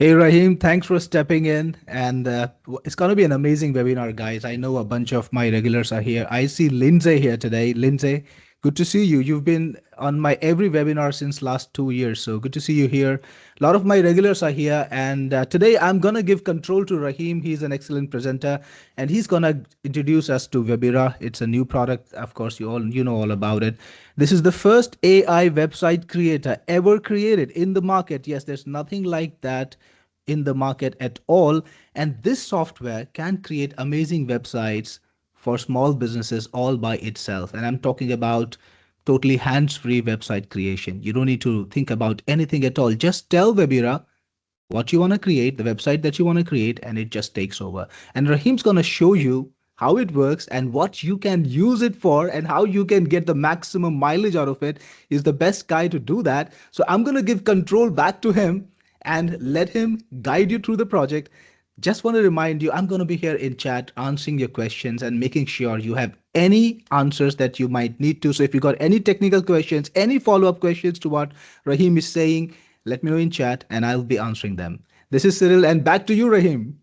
Hey Rahim, thanks for stepping in. And it's going to be an amazing webinar, guys. I know a bunch of my regulars are here. I see Lindsay here today. Lindsay, good to see you. You've been on my every webinar since last 2 years, so good to see you here. A lot of my regulars are here, and today I'm going to give control to Rahim. He's an excellent presenter, and he's going to introduce us to Webira. It's a new product, of course. You know all about it. This is the first AI website creator ever created in the market. Yes, there's nothing like that in the market at all. And this software can create amazing websites for small businesses all by itself. And I'm talking about totally hands-free website creation. You don't need to think about anything at all. Just tell Webira what you want to create, the website that you want to create, and it just takes over. And Rahim's going to show you how it works and what you can use it for and how you can get the maximum mileage out of it. Is the best guy to do that. So I'm going to give control back to him and let him guide you through the project. Just want to remind you, I'm going to be here in chat answering your questions and making sure you have any answers that you might need to. So if you got any technical questions, any follow-up questions to what Rahim is saying, let me know in chat and I'll be answering them. This is Cyril, and back to you, Rahim.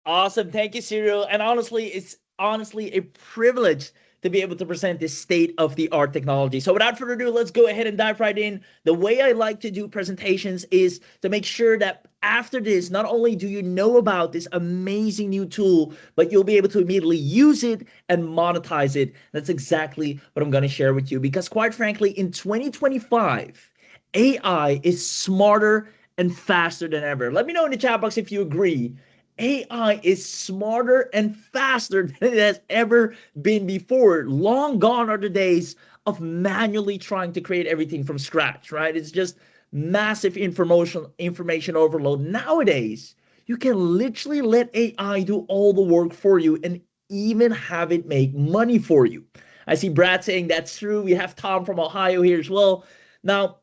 Awesome. Thank you, Cyril. And honestly, it's honestly a privilege to be able to present this state-of-the-art technology. So without further ado, let's go ahead and dive right in. The way I like to do presentations is to make sure that after this, not only do you know about this amazing new tool, but you'll be able to immediately use it and monetize it. That's exactly what I'm going to share with you. Because quite frankly, in 2025, AI is smarter and faster than ever. Let me know in the chat box if you agree. AI is smarter and faster than it has ever been before. Long gone are the days of manually trying to create everything from scratch, right? It's just massive information overload. Nowadays, you can literally let AI do all the work for you and even have it make money for you. I see Brad saying that's true. We have Tom from Ohio here as well. Now,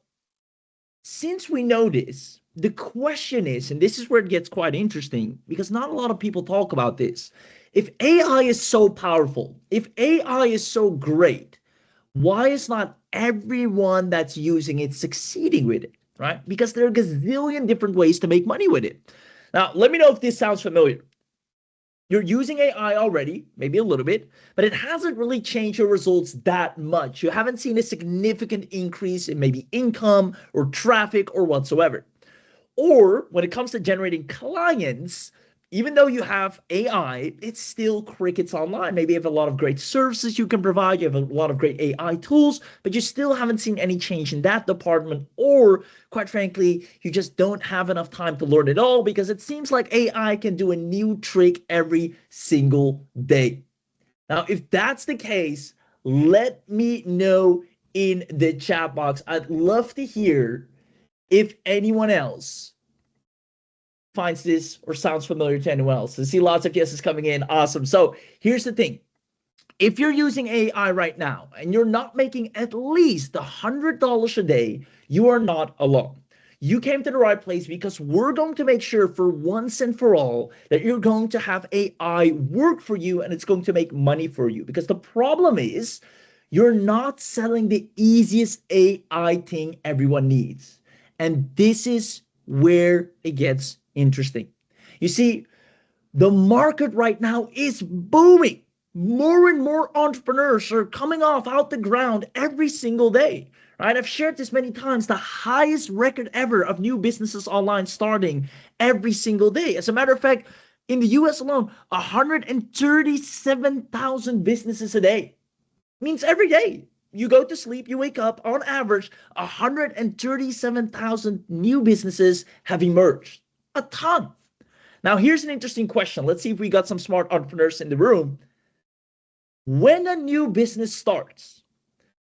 since we know this, the question is, and this is where it gets quite interesting because not a lot of people talk about this. If AI is so powerful, if AI is so great, why is not everyone that's using it succeeding with it, right? Because there are a gazillion different ways to make money with it. Now, let me know if this sounds familiar. You're using AI already, maybe a little bit, but it hasn't really changed your results that much. You haven't seen a significant increase in maybe income or traffic or whatsoever. Or when it comes to generating clients, even though you have AI, it's still crickets online. Maybe you have a lot of great services you can provide, you have a lot of great AI tools, but you still haven't seen any change in that department. Or quite frankly, you just don't have enough time to learn it all because it seems like AI can do a new trick every single day. Now, if that's the case, let me know in the chat box. I'd love to hear if anyone else finds this or sounds familiar to anyone else. I see lots of yeses coming in. Awesome. So here's the thing. If you're using AI right now and you're not making at least $100 a day, you are not alone. You came to the right place because we're going to make sure for once and for all that you're going to have AI work for you and it's going to make money for you. Because the problem is you're not selling the easiest AI thing everyone needs. And this is where it gets interesting. You see, the market right now is booming. More and more entrepreneurs are coming off out the ground every single day. Right? I've shared this many times, the highest record ever of new businesses online starting every single day. As a matter of fact, in the US alone, 137,000 businesses a day. Means every day you go to sleep, you wake up, on average, 137,000 new businesses have emerged. A ton. Now, here's an interesting question. Let's see if we got some smart entrepreneurs in the room. When a new business starts,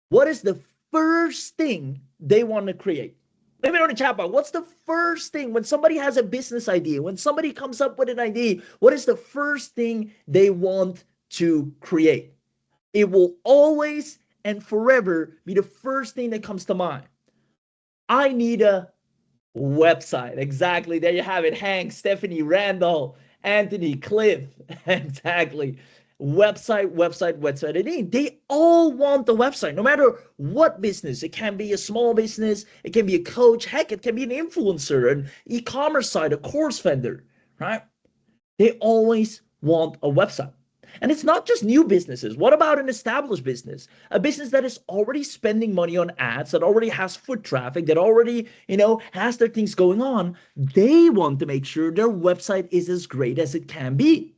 what is the first thing they want to create? Let me know in the chat box. What's the first thing when somebody has a business idea, when somebody comes up with an idea, what is the first thing they want to create? It will always and forever be the first thing that comes to mind. I need a website. Exactly. There you have it. Hank, Stephanie, Randall, Anthony, Cliff. Exactly. website. They all want the website, no matter what business. It can be a small business, it can be a coach, heck, it can be an influencer, an e-commerce site, a course vendor, right? They always want a website. And it's not just new businesses. What about an established business? A business that is already spending money on ads, that already has foot traffic, that already, has their things going on. They want to make sure their website is as great as it can be.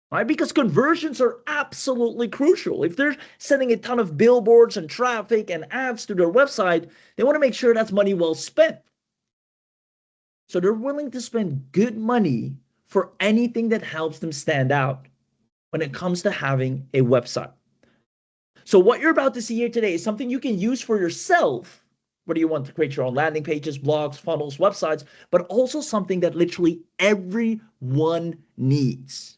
Right? Because conversions are absolutely crucial. If they're sending a ton of billboards and traffic and ads to their website, they want to make sure that's money well spent. So they're willing to spend good money for anything that helps them stand out when it comes to having a website. So what you're about to see here today is something you can use for yourself, whether you want to create your own landing pages, blogs, funnels, websites, but also something that literally everyone needs.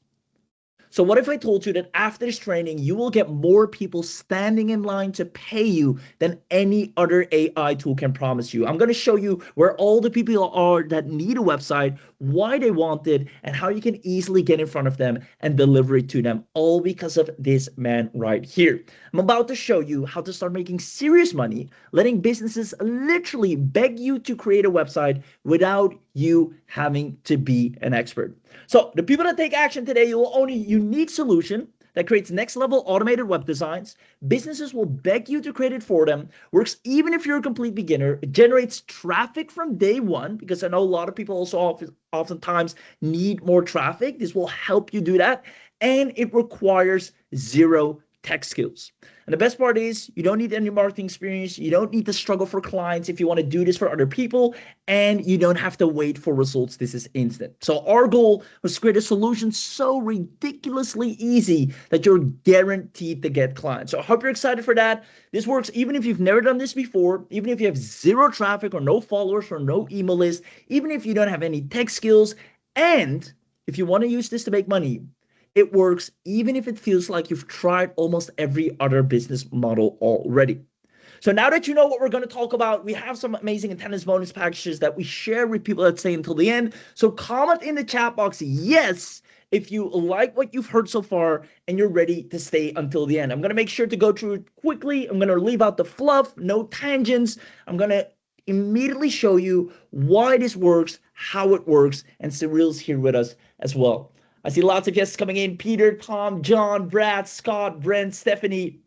So what if I told you that after this training, you will get more people standing in line to pay you than any other AI tool can promise you? I'm going to show you where all the people are that need a website, why they want it, and how you can easily get in front of them and deliver it to them, all because of this man right here. I'm about to show you how to start making serious money, letting businesses literally beg you to create a website without you having to be an expert. So the people that take action today, you will own a unique solution that creates next level automated web designs. Businesses will beg you to create it for them. Works even if you're a complete beginner. It generates traffic from day one, because I know a lot of people also oftentimes need more traffic. This will help you do that. And it requires zero tech skills. And the best part is you don't need any marketing experience. You don't need to struggle for clients if you want to do this for other people, and you don't have to wait for results. This is instant. So our goal was to create a solution so ridiculously easy that you're guaranteed to get clients. So I hope you're excited for that. This works even if you've never done this before, even if you have zero traffic or no followers or no email list, even if you don't have any tech skills, and if you want to use this to make money. It works even if it feels like you've tried almost every other business model already. So now that you know what we're going to talk about, we have some amazing attendance bonus packages that we share with people that stay until the end. So comment in the chat box yes if you like what you've heard so far and you're ready to stay until the end. I'm going to make sure to go through it quickly. I'm going to leave out the fluff, no tangents. I'm going to immediately show you why this works, how it works, and Cyril's here with us as well. I see lots of guests coming in. Peter, Tom, John, Brad, Scott, Brent, Stephanie.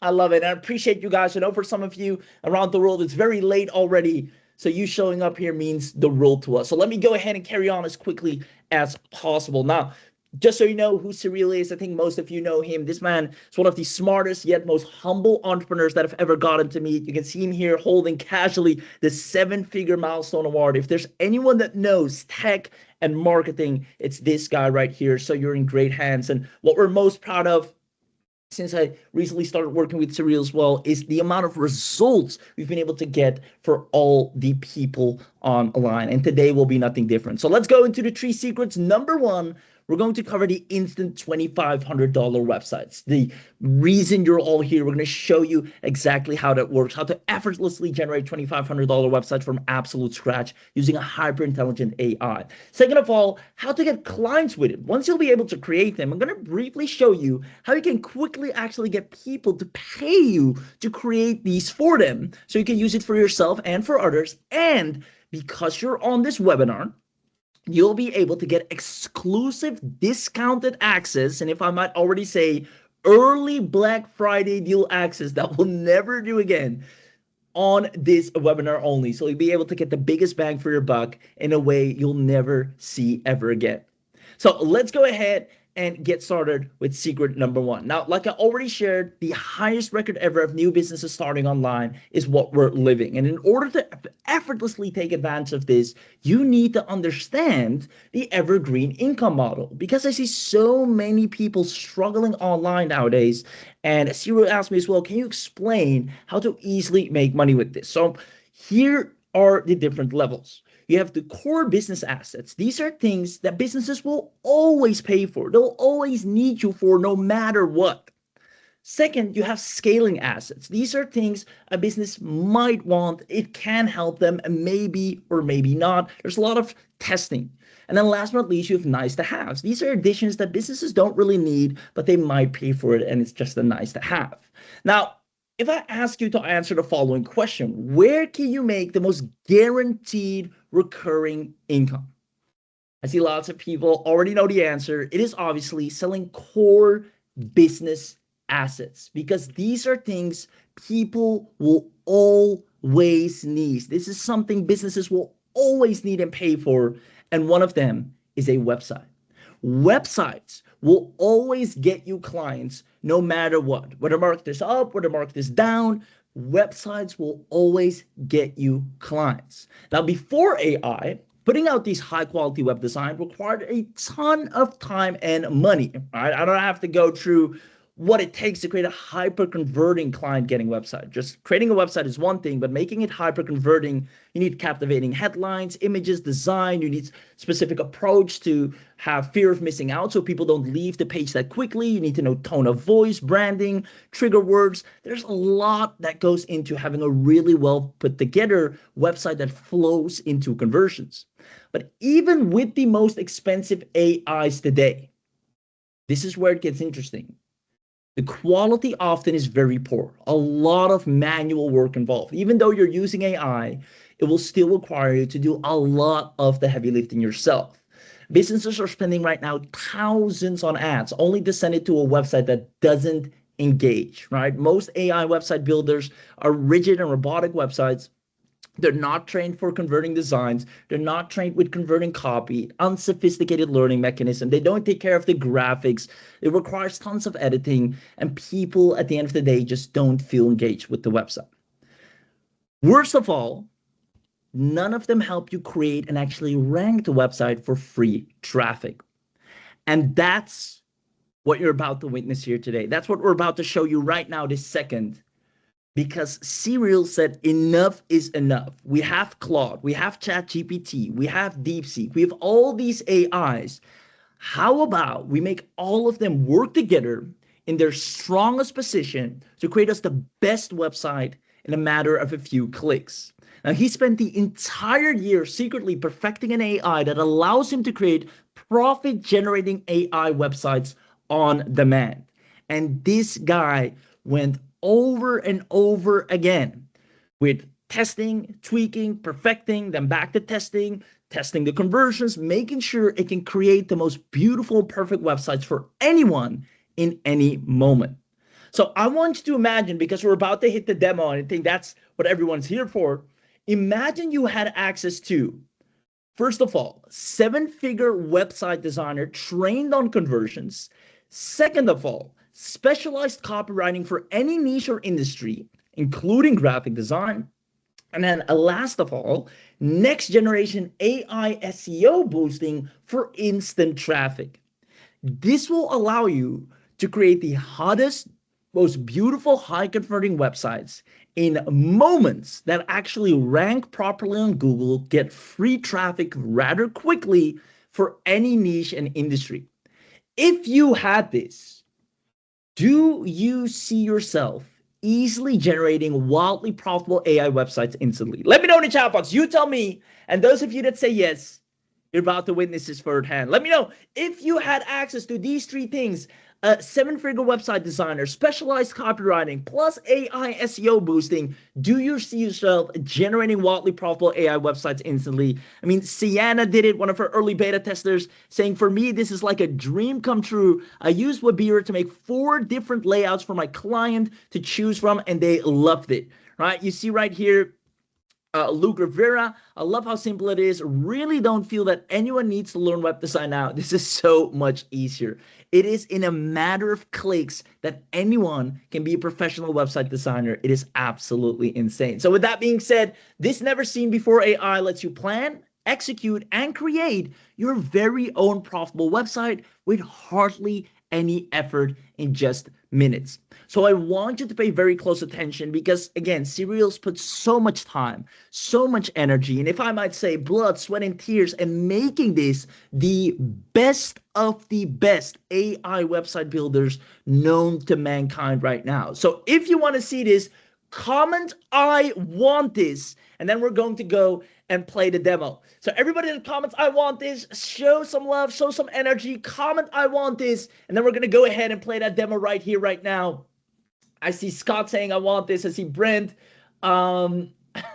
I love it. And I appreciate you guys. I know for some of you around the world, it's very late already. So you showing up here means the world to us. So let me go ahead and carry on as quickly as possible. Now, just so you know who Cyril is, I think most of you know him. This man is one of the smartest yet most humble entrepreneurs that I've ever gotten to meet. You can see him here holding casually the 7-figure milestone award. If there's anyone that knows tech and marketing, it's this guy right here. So you're in great hands. And what we're most proud of, since I recently started working with Cyril as well, is the amount of results we've been able to get for all the people online. And today will be nothing different. So let's go into the 3 secrets. Number 1, we're going to cover the instant $2,500 websites. The reason you're all here, we're going to show you exactly how that works, how to effortlessly generate $2,500 websites from absolute scratch using a hyper intelligent AI. Second of all, how to get clients with it. Once you'll be able to create them, I'm going to briefly show you how you can quickly actually get people to pay you to create these for them, so you can use it for yourself and for others. And because you're on this webinar, you'll be able to get exclusive discounted access, and if I might already say, early Black Friday deal access that we'll never do again on this webinar only. So you'll be able to get the biggest bang for your buck in a way you'll never see ever again. So let's go ahead and get started with secret number 1. Now, like I already shared, the highest record ever of new businesses starting online is what we're living. And in order to effortlessly take advantage of this, you need to understand the evergreen income model, because I see so many people struggling online nowadays. And Cyril asked me as well, can you explain how to easily make money with this? So here are the different levels. You have the core business assets. These are things that businesses will always pay for. They'll always need you for no matter what. Second, you have scaling assets. These are things a business might want. It can help them, maybe or maybe not. There's a lot of testing. And then last but not least, you have nice to haves. These are additions that businesses don't really need, but they might pay for it, and it's just a nice to have. Now, if I ask you to answer the following question, where can you make the most guaranteed recurring income? I see lots of people already know the answer. It is obviously selling core business assets, because these are things people will always need. This is something businesses will always need and pay for. And one of them is a website. Websites will always get you clients no matter what. Whether market is up, whether market is down, websites will always get you clients. Now, before AI, putting out these high quality web design required a ton of time and money. Right? I don't have to go through what it takes to create a hyper converting client getting website. Just creating a website is one thing, but making it hyper converting, you need captivating headlines, images, design. You need specific approach to have fear of missing out so people don't leave the page that quickly. You need to know tone of voice, branding, trigger words. There's a lot that goes into having a really well put together website that flows into conversions. But even with the most expensive AIs today, this is where it gets interesting. The quality often is very poor. A lot of manual work involved. Even though you're using AI, it will still require you to do a lot of the heavy lifting yourself. Businesses are spending right now thousands on ads only to send it to a website that doesn't engage, right? Most AI website builders are rigid and robotic websites. They're not trained for converting designs. They're not trained with converting copy, unsophisticated learning mechanism. They don't take care of the graphics. It requires tons of editing, and people at the end of the day just don't feel engaged with the website. Worst of all, none of them help you create and actually rank the website for free traffic. And that's what you're about to witness here today. That's what we're about to show you right now, this second. Because Serial said enough is enough. We have Claude, we have ChatGPT, we have DeepSeek, we have all these AIs. How about we make all of them work together in their strongest position to create us the best website in a matter of a few clicks? Now, he spent the entire year secretly perfecting an AI that allows him to create profit-generating AI websites on demand. And this guy went over and over again with testing, tweaking, perfecting, then back to testing the conversions, making sure it can create the most beautiful, perfect websites for anyone in any moment. So I want you to imagine, because we're about to hit the demo, and I think that's what everyone's here for. Imagine you had access to, first of all, 7-figure website designer trained on conversions. Second of all, specialized copywriting for any niche or industry, including graphic design. And then last of all, next generation AI SEO boosting for instant traffic. This will allow you to create the hottest, most beautiful, high converting websites in moments that actually rank properly on Google, get free traffic rather quickly for any niche and industry. If you had this, do you see yourself easily generating wildly profitable AI websites instantly? Let me know in the chat box. You tell me. And those of you that say yes, you're about to witness this firsthand. Let me know if you had access to these 3 things: a 7-figure website designer, specialized copywriting, plus AI SEO boosting. Do you see yourself generating wildly profitable AI websites instantly? I mean, Sienna did it, one of her early beta testers, saying, for me, this is like a dream come true. I used Webira to make 4 different layouts for my client to choose from, and they loved it, right? You see right here, Luke Rivera, I love how simple it is. Really don't feel that anyone needs to learn web design now. This is so much easier. It is in a matter of clicks that anyone can be a professional website designer. It is absolutely insane. So with that being said, this never seen before AI lets you plan, execute, and create your very own profitable website with hardly any effort in just minutes. So I want you to pay very close attention because, again, Serials put so much time, so much energy, and if I might say, blood, sweat, and tears, and making this the best of the best AI website builders known to mankind right now. So if you want to see this, comment "I want this," and then we're going to go and play the demo. So everybody in the comments, "I want this," show some love, show some energy, comment "I want this," and then we're going to go ahead and play that demo right here, right now. I see Scott saying "I want this." I see Brent.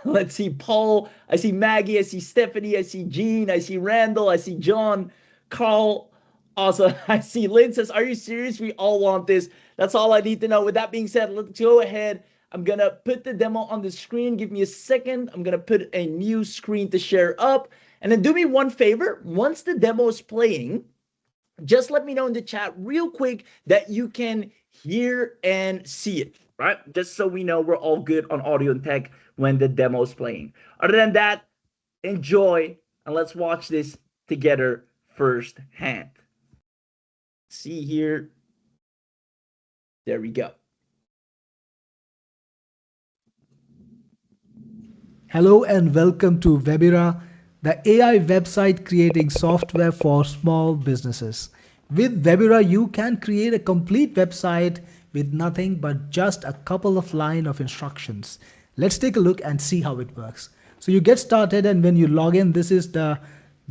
Let's see Paul. I see Maggie. I see Stephanie. I see Jean. I see Randall. I see John. Carl. Also, I see Lynn says, "Are you serious? We all want this." That's all I need to know. With that being said, let's go ahead. I'm going to put the demo on the screen. Give me a second. I'm going to put a new screen to share up. And then do me one favor. Once the demo is playing, just let me know in the chat real quick that you can hear and see it, right? Just so we know we're all good on audio and tech when the demo is playing. Other than that, enjoy and let's watch this together firsthand. See here. There we go. Hello and welcome to Webira, the AI website creating software for small businesses. With Webira, you can create a complete website with nothing but just a couple of lines of instructions. Let's take a look and see how it works. So you get started, and when you log in, this is the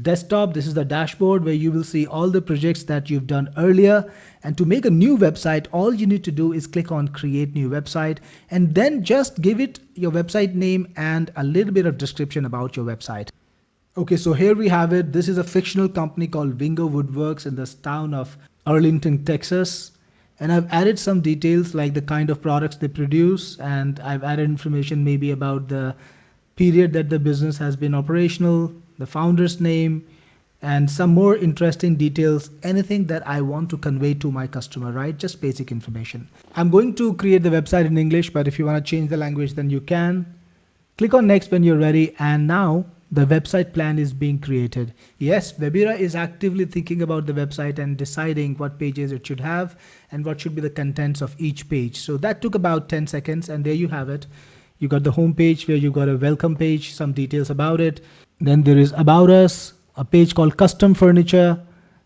desktop, this is the dashboard where you will see all the projects that you've done earlier. And to make a new website, all you need to do is click on create new website and then just give it your website name and a little bit of description about your website. Okay, so here we have it. This is a fictional company called Wingo Woodworks in this town of Arlington, Texas. And I've added some details like the kind of products they produce, and I've added information maybe about the period that the business has been operational, the founder's name, and some more interesting details, anything that I want to convey to my customer, right? Just basic information. I'm going to create the website in English, but if you want to change the language, then you can. Click on next when you're ready, and now the website plan is being created. Yes, Webira is actively thinking about the website and deciding what pages it should have and what should be the contents of each page. So that took about 10 seconds, and there you have it. You got the home page where you got a welcome page, some details about it. Then there is about us, a page called custom furniture.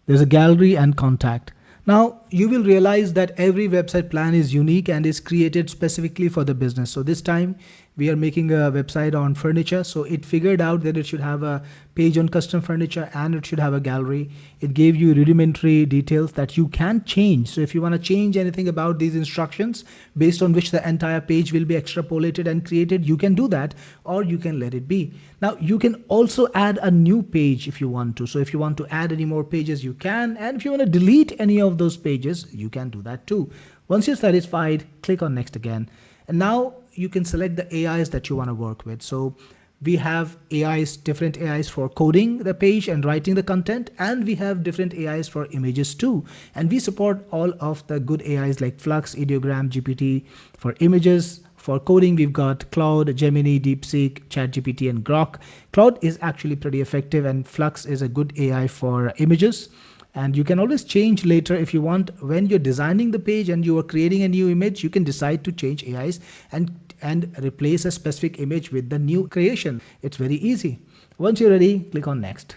There's a gallery and contact. Now you will realize that every website plan is unique and is created specifically for the business. So this time we are making a website on furniture. So it figured out that it should have a page on custom furniture and it should have a gallery. It gave you rudimentary details that you can change. So if you want to change anything about these instructions based on which the entire page will be extrapolated and created, you can do that, or you can let it be. Now you can also add a new page if you want to. So if you want to add any more pages, you can. And if you want to delete any of those pages, you can do that too. Once you're satisfied, click on next again. And now you can select the AIs that you want to work with. So we have AIs, different AIs for coding the page and writing the content, and we have different AIs for images too. And we support all of the good AIs like Flux, Ideogram, GPT for images. For coding, we've got Claude, Gemini, DeepSeek, ChatGPT, and Grok. Claude is actually pretty effective, and Flux is a good AI for images. And you can always change later if you want. When you're designing the page and you are creating a new image, you can decide to change AIs and replace a specific image with the new creation. It's very easy. Once you're ready, click on next.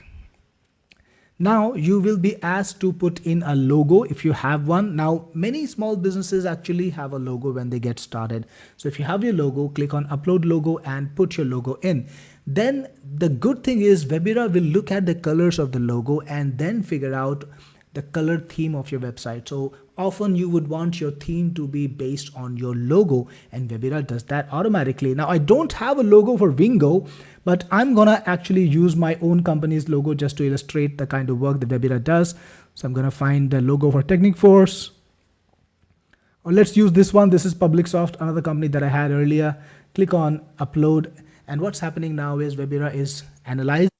Now you will be asked to put in a logo if you have one. Now many small businesses actually have a logo when they get started. So if you have your logo, click on upload logo and put your logo in. Then the good thing is Webira will look at the colors of the logo and then figure out the color theme of your website. So often you would want your theme to be based on your logo, and Webira does that automatically. Now I don't have a logo for Wingo, but I'm gonna actually use my own company's logo just to illustrate the kind of work that Webira does. So I'm gonna find the logo for Technic Force. Or let's use this one. This is PublicSoft, another company that I had earlier. Click on upload. And what's happening now is Webira is analyzing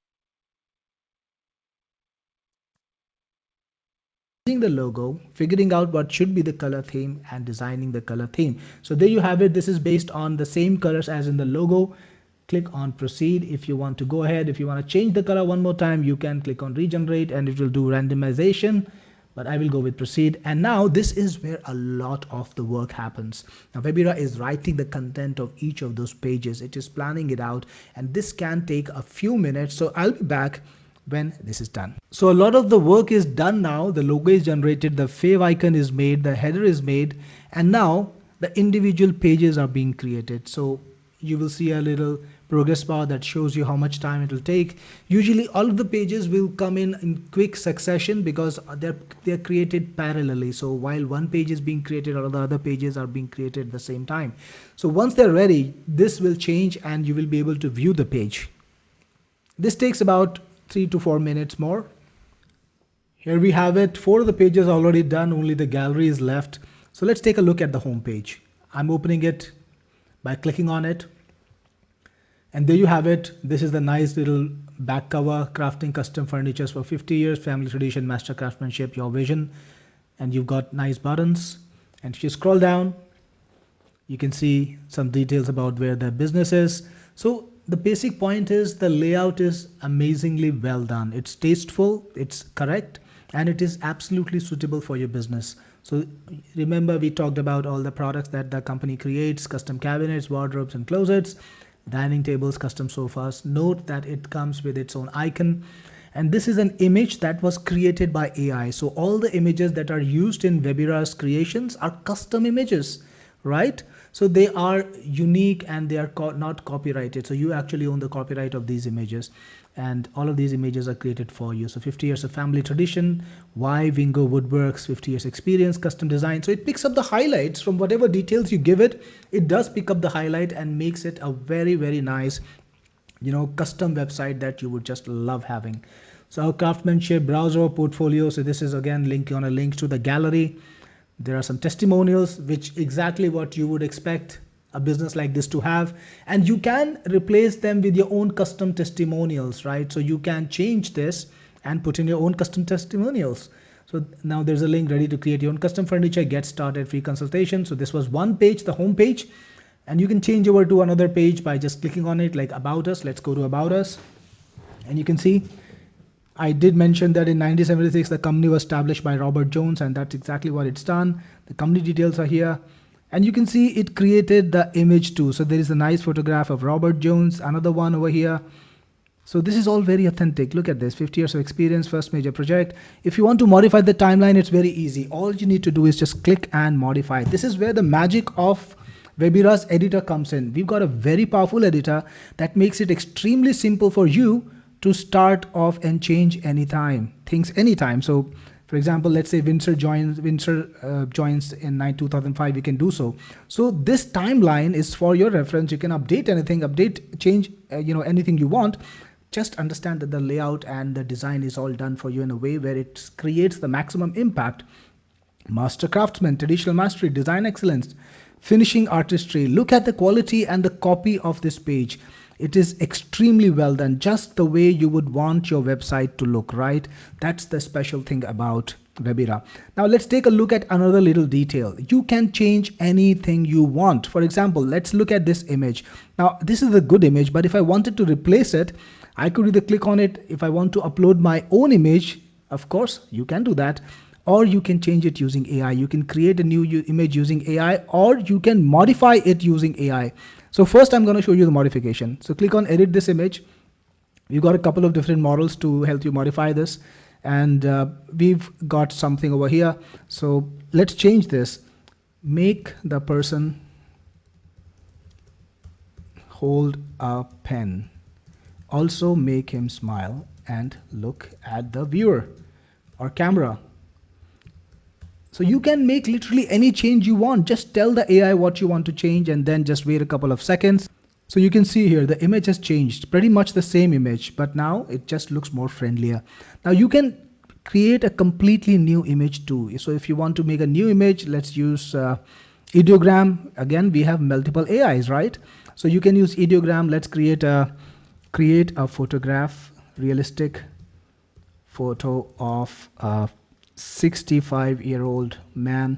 the logo, figuring out what should be the color theme, and designing the color theme. So there you have it. This is based on the same colors as in the logo. Click on proceed if you want to go ahead. If you want to change the color one more time, you can click on regenerate and it will do randomization. but I will go with proceed. And now this is where a lot of the work happens. Now Webira is writing the content of each of those pages. It is planning it out, and this can take a few minutes. So I'll be back when this is done. So a lot of the work is done now. The logo is generated, the fave icon is made, the header is made, and now the individual pages are being created. So you will see a little progress bar that shows you how much time it will take. Usually all of the pages will come in quick succession because they're created parallelly. So while one page is being created, all the other pages are being created at the same time. So once they're ready, this will change and you will be able to view the page. This takes about 3 to 4 minutes more. Here we have it. 4 of the pages are already done, only the gallery is left. So let's take a look at the home page. I'm opening it by clicking on it. And there you have it. This is the nice little back cover, crafting custom furnitures for 50 years, family tradition, master craftsmanship, your vision. And you've got nice buttons. And if you scroll down, you can see some details about where the business is. So the basic point is the layout is amazingly well done. It's tasteful, it's correct, and it is absolutely suitable for your business. So remember, we talked about all the products that the company creates: custom cabinets, wardrobes and closets, dining tables, custom sofas. Note that it comes with its own icon. And this is an image that was created by AI. So all the images that are used in Webira's creations are custom images, right? So they are unique and they are not copyrighted. So you actually own the copyright of these images. And all of these images are created for you. So 50 years of family tradition, why Wingo Woodworks, 50 years experience, custom design. So it picks up the highlights from whatever details you give it. It does pick up the highlight and makes it a very, very nice, custom website that you would just love having. So our craftsmanship, browser, portfolio. So this is again linking on a link to the gallery. There are some testimonials, which exactly what you would expect a business like this to have. And you can replace them with your own custom testimonials, right? So you can change this and put in your own custom testimonials. So now there's a link ready to create your own custom furniture, get started, free consultation. So this was one page, the home page, and you can change over to another page by just clicking on it, like About Us. Let's go to About Us. And you can see I did mention that in 1976, the company was established by Robert Jones, and that's exactly what it's done. The company details are here. And you can see it created the image too. So there is a nice photograph of Robert Jones, another one over here. So this is all very authentic. Look at this, 50 years of experience, first major project. If you want to modify the timeline, it's very easy. All you need to do is just click and modify. This is where the magic of Webira's editor comes in. We've got a very powerful editor that makes it extremely simple for you to start off and change things anytime. So for example, let's say Windsor joins in 2005, you can do so. So this timeline is for your reference. You can update anything, change, anything you want. Just understand that the layout and the design is all done for you in a way where it creates the maximum impact. Master craftsman, traditional mastery, design excellence, finishing artistry. Look at the quality and the copy of this page. It is extremely well done, just the way you would want your website to look, right? That's the special thing about Webira. Now let's take a look at another little detail. You can change anything you want. For example, let's look at this image. Now this is a good image, but if I wanted to replace it, I could either click on it. If I want to upload my own image, of course, you can do that. Or you can change it using AI. You can create a new image using AI, or you can modify it using AI. So first I'm going to show you the modification. So click on edit this image. We've got a couple of different models to help you modify this. And we've got something over here. So let's change this. Make the person hold a pen. Also make him smile and look at the viewer or camera. So you can make literally any change you want. Just tell the AI what you want to change and then just wait a couple of seconds. So you can see here the image has changed, pretty much the same image, but now it just looks more friendlier. Now you can create a completely new image too. So if you want to make a new image, let's use ideogram. Again, we have multiple AIs, right? So you can use ideogram. Let's create a photograph, realistic photo of a 65-year-old man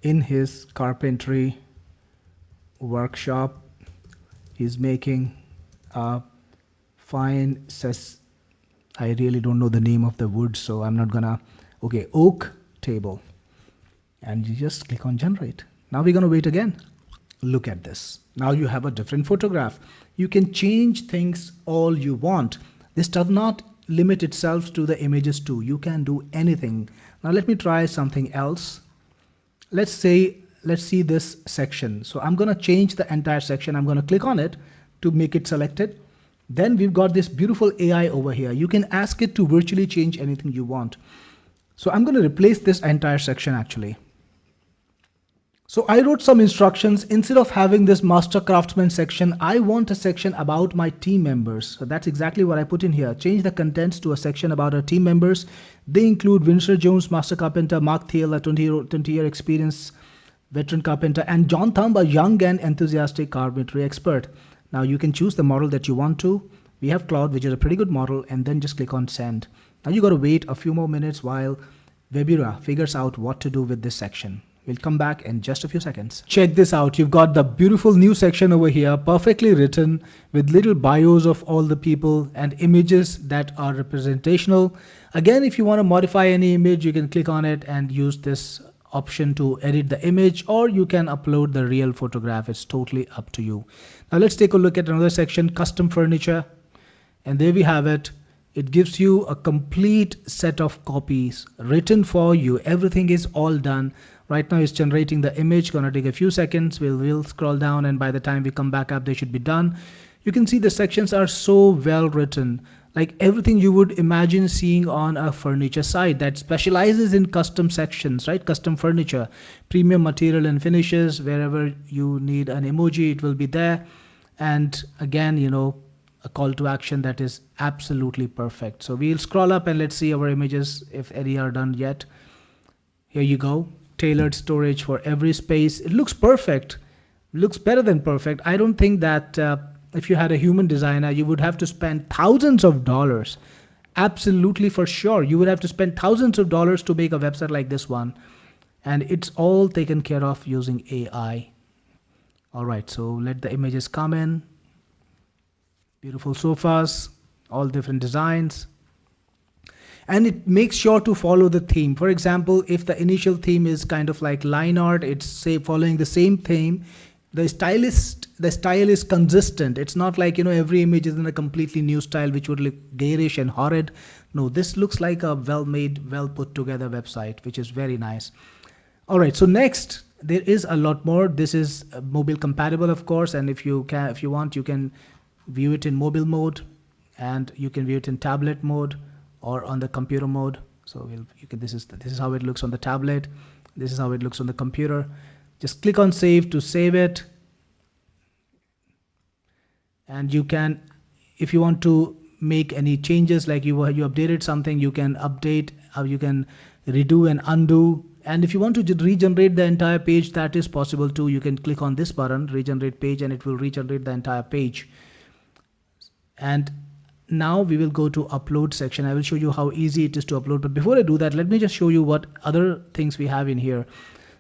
in his carpentry workshop. He's making a fine I really don't know the name of the wood, so I'm not gonna. Okay, oak table. And you just click on generate. Now we're gonna wait again. Look at this. Now you have a different photograph. You can change things all you want. This does not limit itself to the images too. You can do anything. Now let me try something else. Let's see this section. So I'm going to change the entire section. I'm going to click on it to make it selected. Then we've got this beautiful AI over here. You can ask it to virtually change anything you want. So I'm going to replace this entire section actually. So I wrote some instructions. Instead of having this master craftsman section, I want a section about my team members. So that's exactly what I put in here. Change the contents to a section about our team members. They include Winsor Jones, master carpenter, Mark Thiel, a 20-year experience veteran carpenter, and John Thumb, a young and enthusiastic carpentry expert. Now you can choose the model that you want to. We have Claude, which is a pretty good model, and then just click on send. Now you got to wait a few more minutes while Webira figures out what to do with this section. We'll come back in just a few seconds. Check this out. You've got the beautiful new section over here, perfectly written with little bios of all the people and images that are representational. Again, if you want to modify any image, you can click on it and use this option to edit the image, or you can upload the real photograph. It's totally up to you. Now let's take a look at another section, custom furniture. And there we have it. It gives you a complete set of copies written for you. Everything is all done. Right now it's generating the image, gonna take a few seconds. We'll scroll down, and by the time we come back up, they should be done. You can see the sections are so well written, like everything you would imagine seeing on a furniture site that specializes in custom sections, right? Custom furniture, premium material and finishes. Wherever you need an emoji, it will be there. And again, you know, a call to action that is absolutely perfect. So we'll scroll up and let's see our images if any are done yet. Here you go. Tailored storage for every space. It looks perfect. It looks better than perfect. I don't think that if you had a human designer, you would have to spend thousands of dollars. Absolutely, for sure. You would have to spend thousands of dollars to make a website like this one. And it's all taken care of using AI. All right, so let the images come in. Beautiful sofas, all different designs. And it makes sure to follow the theme. For example, if the initial theme is kind of like line art, it's say following the same theme. The style is consistent. It's not like, you know, every image is in a completely new style which would look garish and horrid. No, this looks like a well-made, well put together website, which is very nice. All right, so next there is a lot more. This is mobile compatible, of course, and if you want, you can view it in mobile mode, and you can view it in tablet mode or on the computer mode. So this is how it looks on the tablet. This is how it looks on the computer. Just click on save to save it. And you can, if you want to make any changes, like you updated something, you can update, you can redo and undo. And if you want to regenerate the entire page, that is possible too. You can click on this button, regenerate page, and it will regenerate the entire page. And now we will go to upload section. I will show you how easy it is to upload. But before I do that, let me just show you what other things we have in here.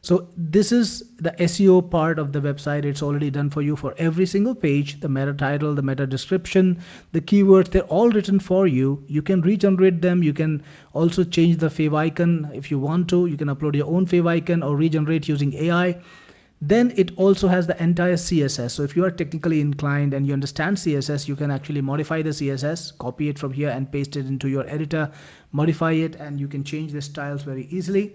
So this is the SEO part of the website. It's already done for you for every single page. The meta title, the meta description, the keywords, they're all written for you. You can regenerate them. You can also change the fav icon if you want to. You can upload your own fav icon or regenerate using AI. Then it also has the entire CSS. So if you are technically inclined and you understand CSS, you can actually modify the CSS, copy it from here and paste it into your editor, modify it, and you can change the styles very easily.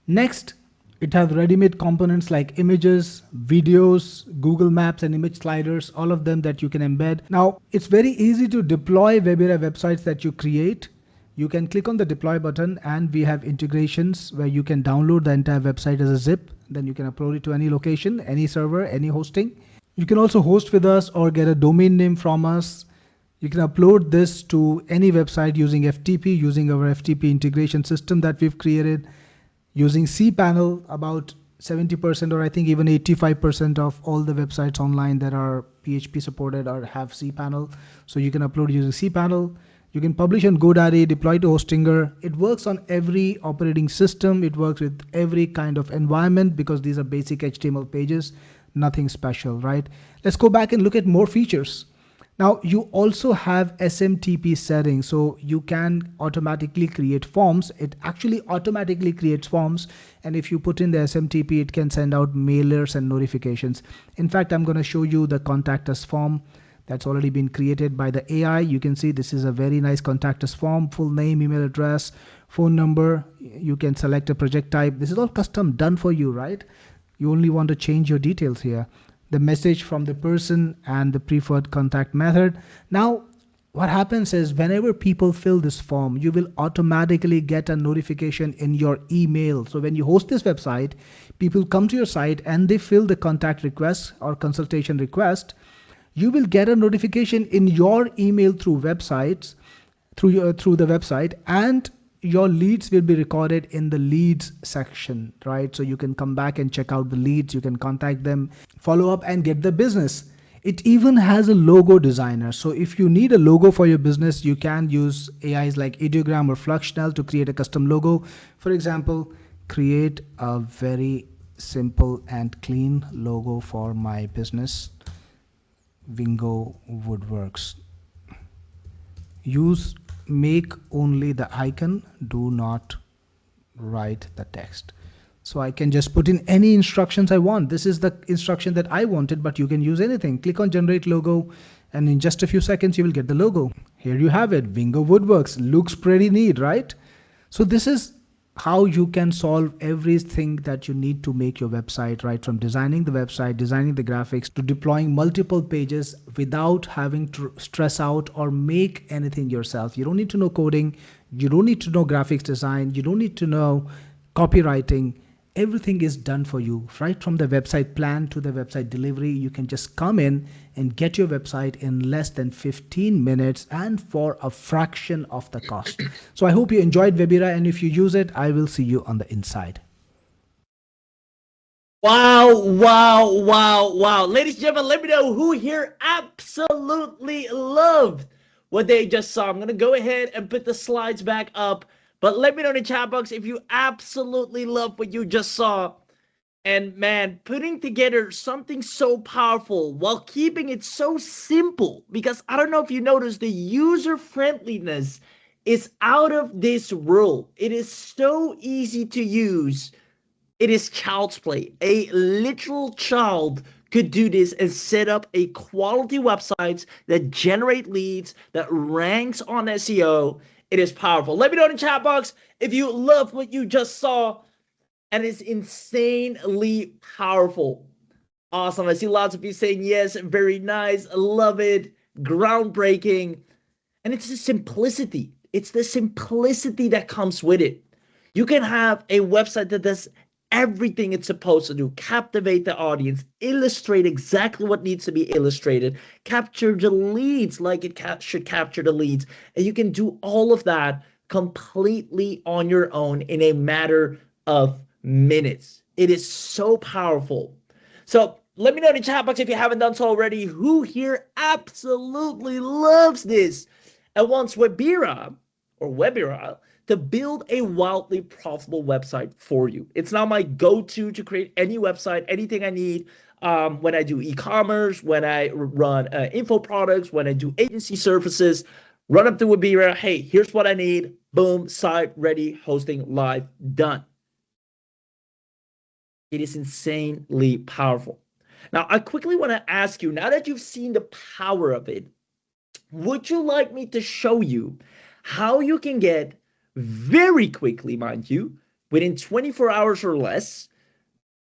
Next, it has ready-made components like images, videos, Google Maps, and image sliders, all of them that you can embed. Now, it's very easy to deploy Webira websites that you create. You can click on the deploy button, and we have integrations where you can download the entire website as a zip. Then you can upload it to any location, any server, any hosting. You can also host with us or get a domain name from us. You can upload this to any website using FTP, using our FTP integration system that we've created. Using cPanel, about 70% or I think even 85% of all the websites online that are PHP supported or have cPanel. So you can upload using cPanel. You can publish on GoDaddy, deploy to Hostinger. It works on every operating system. It works with every kind of environment because these are basic HTML pages, nothing special, right? Let's go back and look at more features. Now you also have SMTP settings, so you can automatically create forms. It actually automatically creates forms, and if you put in the SMTP, it can send out mailers and notifications. In fact, I'm going to show you the contact us form that's already been created by the AI. You can see this is a very nice contact us form, full name, email address, phone number. You can select a project type. This is all custom done for you, right? You only want to change your details here, the message from the person and the preferred contact method. Now, what happens is whenever people fill this form, you will automatically get a notification in your email. So when you host this website, people come to your site and they fill the contact request or consultation request. You will get a notification in your email through websites, through the website, and your leads will be recorded in the leads section, right? So you can come back and check out the leads, you can contact them, follow up and get the business. It even has a logo designer. So if you need a logo for your business, you can use AIs like Ideogram or Fluxional to create a custom logo. For example, create a very simple and clean logo for my business, Wingo Woodworks. Use make only the icon, do not write the text. So I can just put in any instructions I want. This is the instruction that I wanted, but you can use anything. Click on generate logo, and in just a few seconds you will get the logo. Here you have it, Wingo Woodworks. Looks pretty neat, right? So this is how you can solve everything that you need to make your website, right? From designing the website, designing the graphics, to deploying multiple pages without having to stress out or make anything yourself. You don't need to know coding. You don't need to know graphics design. You don't need to know copywriting. Everything is done for you, right? From the website plan to the website delivery. You can just come in and get your website in less than 15 minutes and for a fraction of the cost. So I hope you enjoyed Webira, and if you use it, I will see you on the inside. Wow, wow, wow, wow. Ladies and gentlemen, let me know who here absolutely loved what they just saw. I'm going to go ahead and put the slides back up, but let me know in the chat box if you absolutely love what you just saw. And man, putting together something so powerful while keeping it so simple, because I don't know if you noticed, the user friendliness is out of this world. It is so easy to use. It is child's play. A literal child could do this and set up a quality websites that generate leads, that ranks on SEO. It is powerful. Let me know in the chat box if you love what you just saw. And it's insanely powerful. Awesome. I see lots of you saying yes, very nice, love it, groundbreaking. And it's the simplicity. It's the simplicity that comes with it. You can have a website that does everything it's supposed to do, captivate the audience, illustrate exactly what needs to be illustrated, capture the leads like it should capture the leads. And you can do all of that completely on your own in a matter of minutes. It is so powerful. So let me know in the chat box if you haven't done so already, who here absolutely loves this and wants Webira to build a wildly profitable website for you. It's now my go-to to create any website, anything I need. When I do e-commerce, when I run info products, when I do agency services, run up to Webira. Hey, here's what I need. Boom, site ready, hosting live, done. It is insanely powerful. Now, I quickly want to ask you, now that you've seen the power of it, would you like me to show you how you can get very quickly, mind you, within 24 hours or less,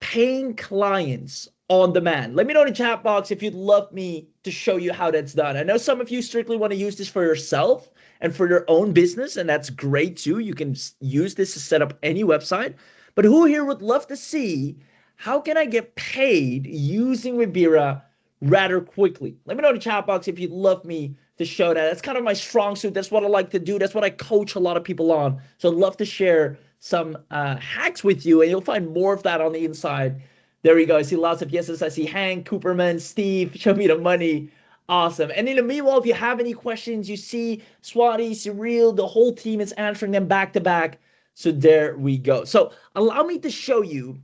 paying clients on demand? Let me know in the chat box if you'd love me to show you how that's done. I know some of you strictly want to use this for yourself and for your own business, and that's great too. You can use this to set up any website. But who here would love to see how can I get paid using Webira rather quickly? Let me know in the chat box if you'd love me to show that. That's kind of my strong suit. That's what I like to do. That's what I coach a lot of people on. So I'd love to share some hacks with you, and you'll find more of that on the inside. There we go. I see lots of yeses. I see Hank, Cooperman, Steve, show me the money. Awesome. And in the meanwhile, if you have any questions, you see Swati, Cyril, the whole team is answering them back to back. So there we go. So allow me to show you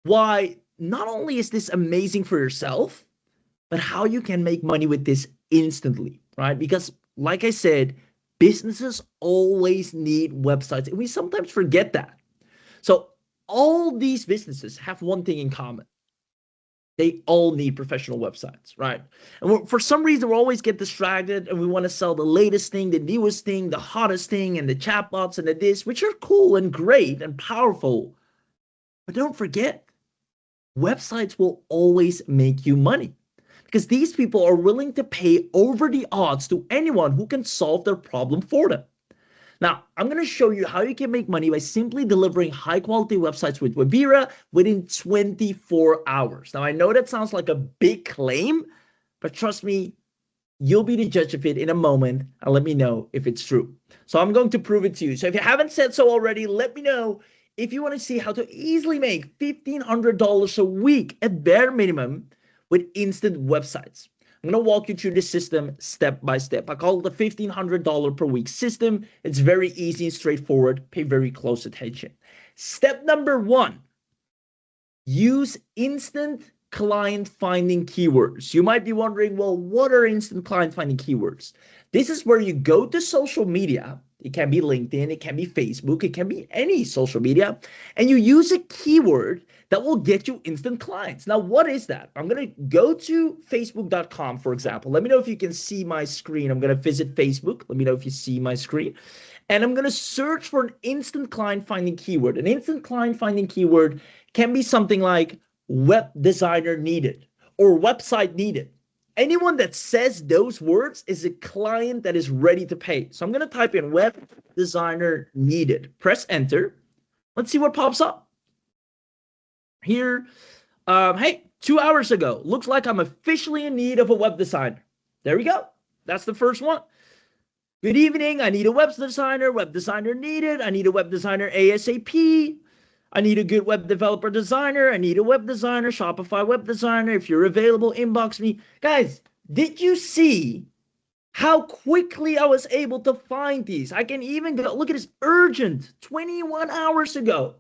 why not only is this amazing for yourself, but how you can make money with this instantly, right? Because, like I said, businesses always need websites, and we sometimes forget that. So, all these businesses have one thing in common: they all need professional websites, right? And for some reason, we always get distracted and we want to sell the latest thing, the newest thing, the hottest thing, and the chatbots and the this, which are cool and great and powerful. But don't forget, websites will always make you money because these people are willing to pay over the odds to anyone who can solve their problem for them. Now, I'm going to show you how you can make money by simply delivering high quality websites with Webira within 24 hours. Now, I know that sounds like a big claim, but trust me, you'll be the judge of it in a moment and let me know if it's true. So I'm going to prove it to you. So if you haven't said so already, let me know if you want to see how to easily make $1,500 a week at bare minimum with instant websites. I'm going to walk you through the system step by step. I call it the $1,500 per week system. It's very easy and straightforward. Pay very close attention. Step number one, use instant client finding keywords. You might be wondering, well, what are instant client finding keywords? This is where you go to social media. It can be LinkedIn, it can be Facebook, it can be any social media, and you use a keyword that will get you instant clients. Now, what is that? I'm going to go to facebook.com, for example. Let me know if you can see my screen. I'm going to visit Facebook. Let me know if you see my screen. And I'm going to search for an instant client finding keyword. An instant client finding keyword can be something like web designer needed or website needed. Anyone that says those words is a client that is ready to pay. So I'm going to type in web designer needed. Press enter. Let's see what pops up. Here, hey, 2 hours ago, looks like I'm officially in need of a web designer. There we go. That's the first one. Good evening. I need a web designer needed. I need a web designer ASAP. I need a good web developer designer. I need a web designer, Shopify web designer. If you're available, inbox me. Guys, did you see how quickly I was able to find these? I can even go, look at this, urgent, 21 hours ago.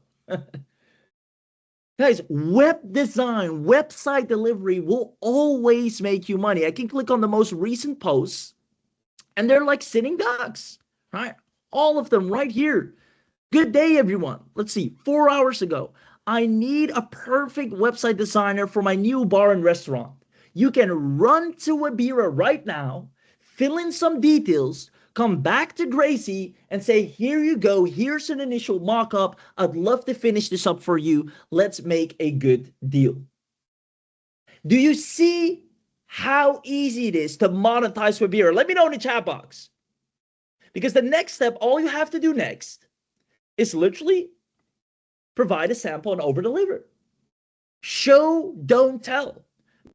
Guys, web design, website delivery will always make you money. I can click on the most recent posts and they're like sitting ducks, right? All of them right here. Good day, everyone. Let's see, 4 hours ago, I need a perfect website designer for my new bar and restaurant. You can run to Webira right now, fill in some details, come back to Gracie and say, here you go, here's an initial mock-up. I'd love to finish this up for you. Let's make a good deal. Do you see how easy it is to monetize Webira? Let me know in the chat box. Because the next step, all you have to do next is literally provide a sample and over-deliver. Show, don't tell.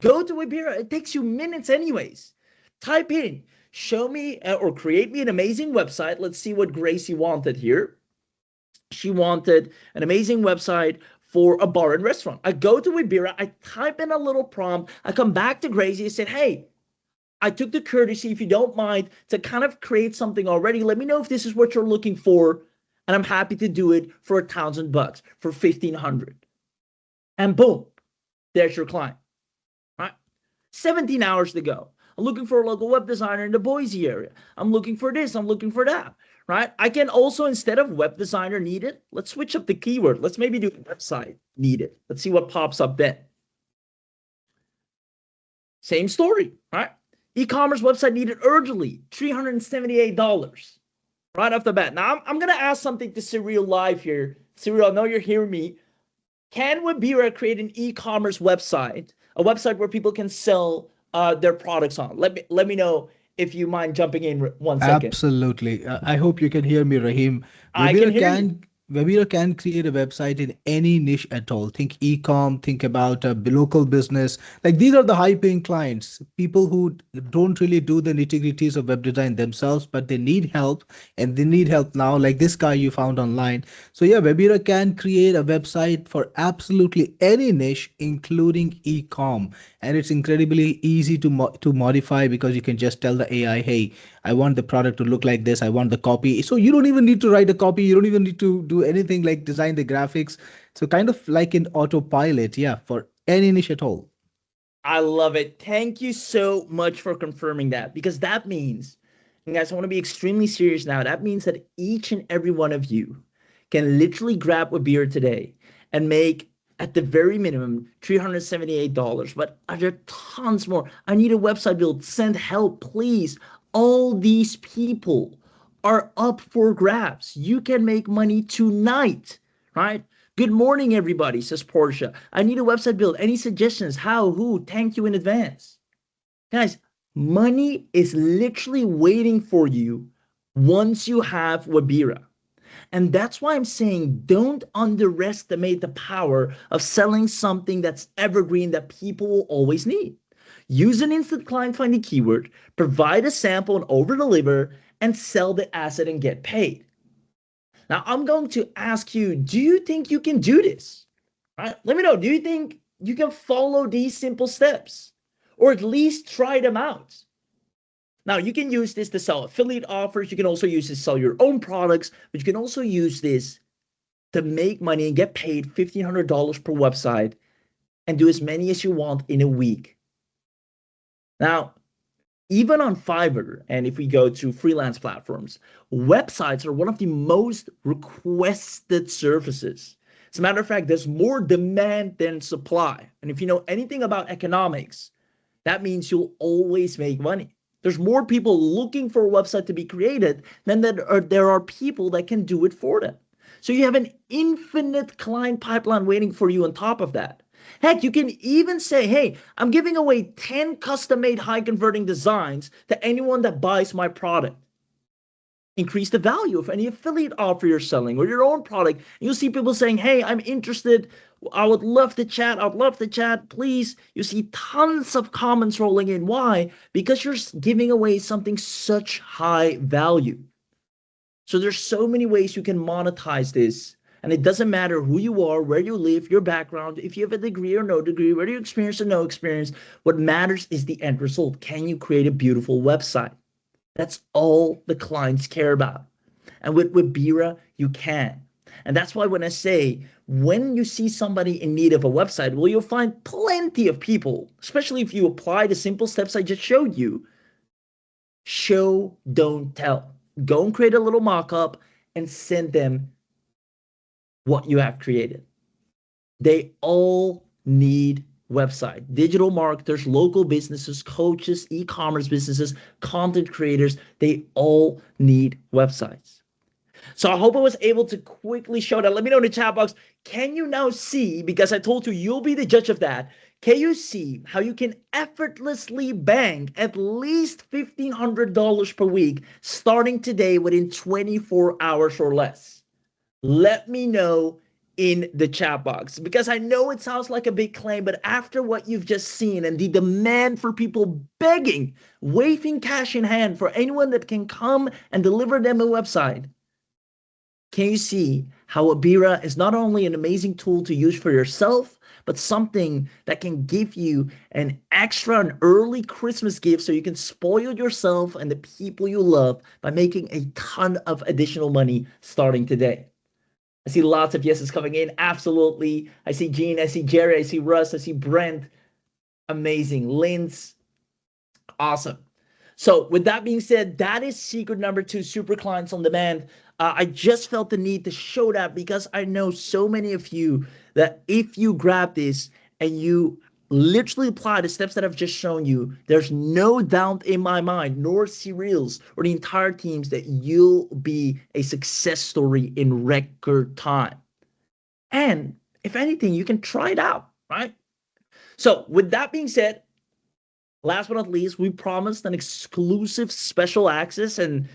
Go to Webira. It takes you minutes anyways. Type in, show me or create me an amazing website. Let's see what Gracie wanted here. She wanted an amazing website for a bar and restaurant. I go to Webira, I type in a little prompt, I come back to Gracie and said, hey, I took the courtesy, if you don't mind, to kind of create something already. Let me know if this is what you're looking for, and I'm happy to do it for $1,000, for $1,500. And boom, there's your client, right? 17 hours to go. I'm looking for a local web designer in the Boise area. I'm looking for this, I'm looking for that, right? I can also, instead of web designer needed, let's switch up the keyword. Let's maybe do website needed. Let's see what pops up then. Same story, right? E-commerce website needed urgently, $378 right off the bat. Now, I'm going to ask something to Cyril live here. Cyril, I know you're hearing me. Can Webira create an e-commerce website, a website where people can sell their products on? Let me know if you mind jumping in 1 second. Absolutely. I hope you can hear me, Rahim. I can hear you. Webira can create a website in any niche at all. Think e-com, think about a local business. Like these are the high-paying clients, people who don't really do the nitty-gritties of web design themselves, but they need help and they need help now, like this guy you found online. So yeah, Webira can create a website for absolutely any niche, including e-com. And it's incredibly easy to modify because you can just tell the AI, hey, I want the product to look like this. I want the copy. So you don't even need to write a copy. You don't even need to do anything like design the graphics. So kind of like in autopilot, yeah, for any niche at all. I love it. Thank you so much for confirming that, because that means, and guys, I want to be extremely serious now. That means that each and every one of you can literally grab a beer today and make, at the very minimum, $378. But are there tons more? I need a website build. Send help, please. All these people are up for grabs. You can make money tonight, right? Good morning, everybody, says Portia. I need a website build. Any suggestions? How? Who? Thank you in advance. Guys, money is literally waiting for you once you have Webira. And that's why I'm saying don't underestimate the power of selling something that's evergreen that people will always need. Use an instant client finding keyword, provide a sample and over deliver, and sell the asset and get paid. Now, I'm going to ask you, do you think you can do this? Right? Let me know. Do you think you can follow these simple steps or at least try them out? Now, you can use this to sell affiliate offers. You can also use this to sell your own products, but you can also use this to make money and get paid $1,500 per website and do as many as you want in a week. Now, even on Fiverr, and if we go to freelance platforms, websites are one of the most requested services. As a matter of fact, there's more demand than supply. And if you know anything about economics, that means you'll always make money. There's more people looking for a website to be created than there are people that can do it for them. So you have an infinite client pipeline waiting for you on top of that. Heck, you can even say, hey, I'm giving away 10 custom-made high-converting designs to anyone that buys my product. Increase the value of any affiliate offer you're selling or your own product. You'll see people saying, hey, I'm interested. I would love to chat. I'd love to chat. Please. You see tons of comments rolling in. Why? Because you're giving away something such high value. So there's so many ways you can monetize this. And it doesn't matter who you are, where you live, your background, if you have a degree or no degree, whether you experience or no experience. What matters is the end result. Can you create a beautiful website? That's all the clients care about. And with Webira, you can. And that's why when I say, when you see somebody in need of a website, well, you'll find plenty of people, especially if you apply the simple steps I just showed you. Show, don't tell. Go and create a little mock-up and send them what you have created. They all need website. Digital marketers, local businesses, coaches, e-commerce businesses, content creators, they all need websites. So I hope I was able to quickly show that. Let me know in the chat box. Can you now see, because I told you you'll be the judge of that, can you see how you can effortlessly bank at least $1,500 per week starting today within 24 hours or less? Let me know in the chat box, because I know it sounds like a big claim, but after what you've just seen and the demand for people begging, waving cash in hand for anyone that can come and deliver them a website, can you see how Webira is not only an amazing tool to use for yourself, but something that can give you an extra and early Christmas gift so you can spoil yourself and the people you love by making a ton of additional money starting today? I see lots of yeses coming in. Absolutely. I see Gene. I see Jerry. I see Russ. I see Brent. Amazing. Linz. Awesome. So with that being said, that is secret number 2, super clients on demand. I just felt the need to show that because I know so many of you that if you grab this and you literally apply the steps that I've just shown you, there's no doubt in my mind, nor Cyril's or the entire teams, that you'll be a success story in record time. And if anything, you can try it out, right? So with that being said, last but not least, we promised an exclusive special access. And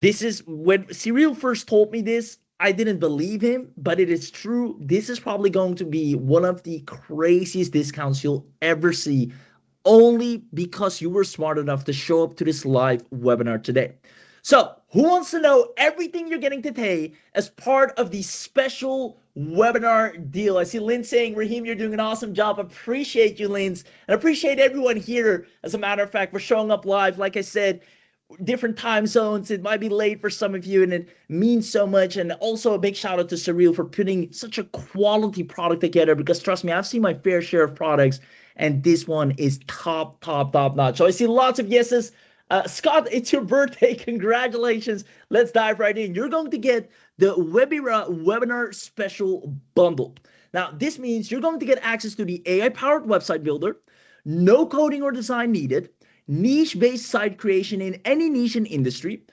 this is when Cyril first told me this, I didn't believe him, but it is true. This is probably going to be one of the craziest discounts you'll ever see, only because you were smart enough to show up to this live webinar today. So who wants to know everything you're getting today as part of the special webinar deal? I see Lynn saying, Raheem, you're doing an awesome job. Appreciate you, Lynn. And appreciate everyone here, as a matter of fact, for showing up live. Like I said, different time zones. It might be late for some of you, and it means so much. And also a big shout out to Cyril for putting such a quality product together, because trust me, I've seen my fair share of products, and this one is top, top, top notch. So I see lots of yeses. Scott, it's your birthday. Congratulations. Let's dive right in. You're going to get the Webira Webinar Special Bundle. Now, this means you're going to get access to the AI-powered website builder, no coding or design needed, niche-based site creation in any niche and industry,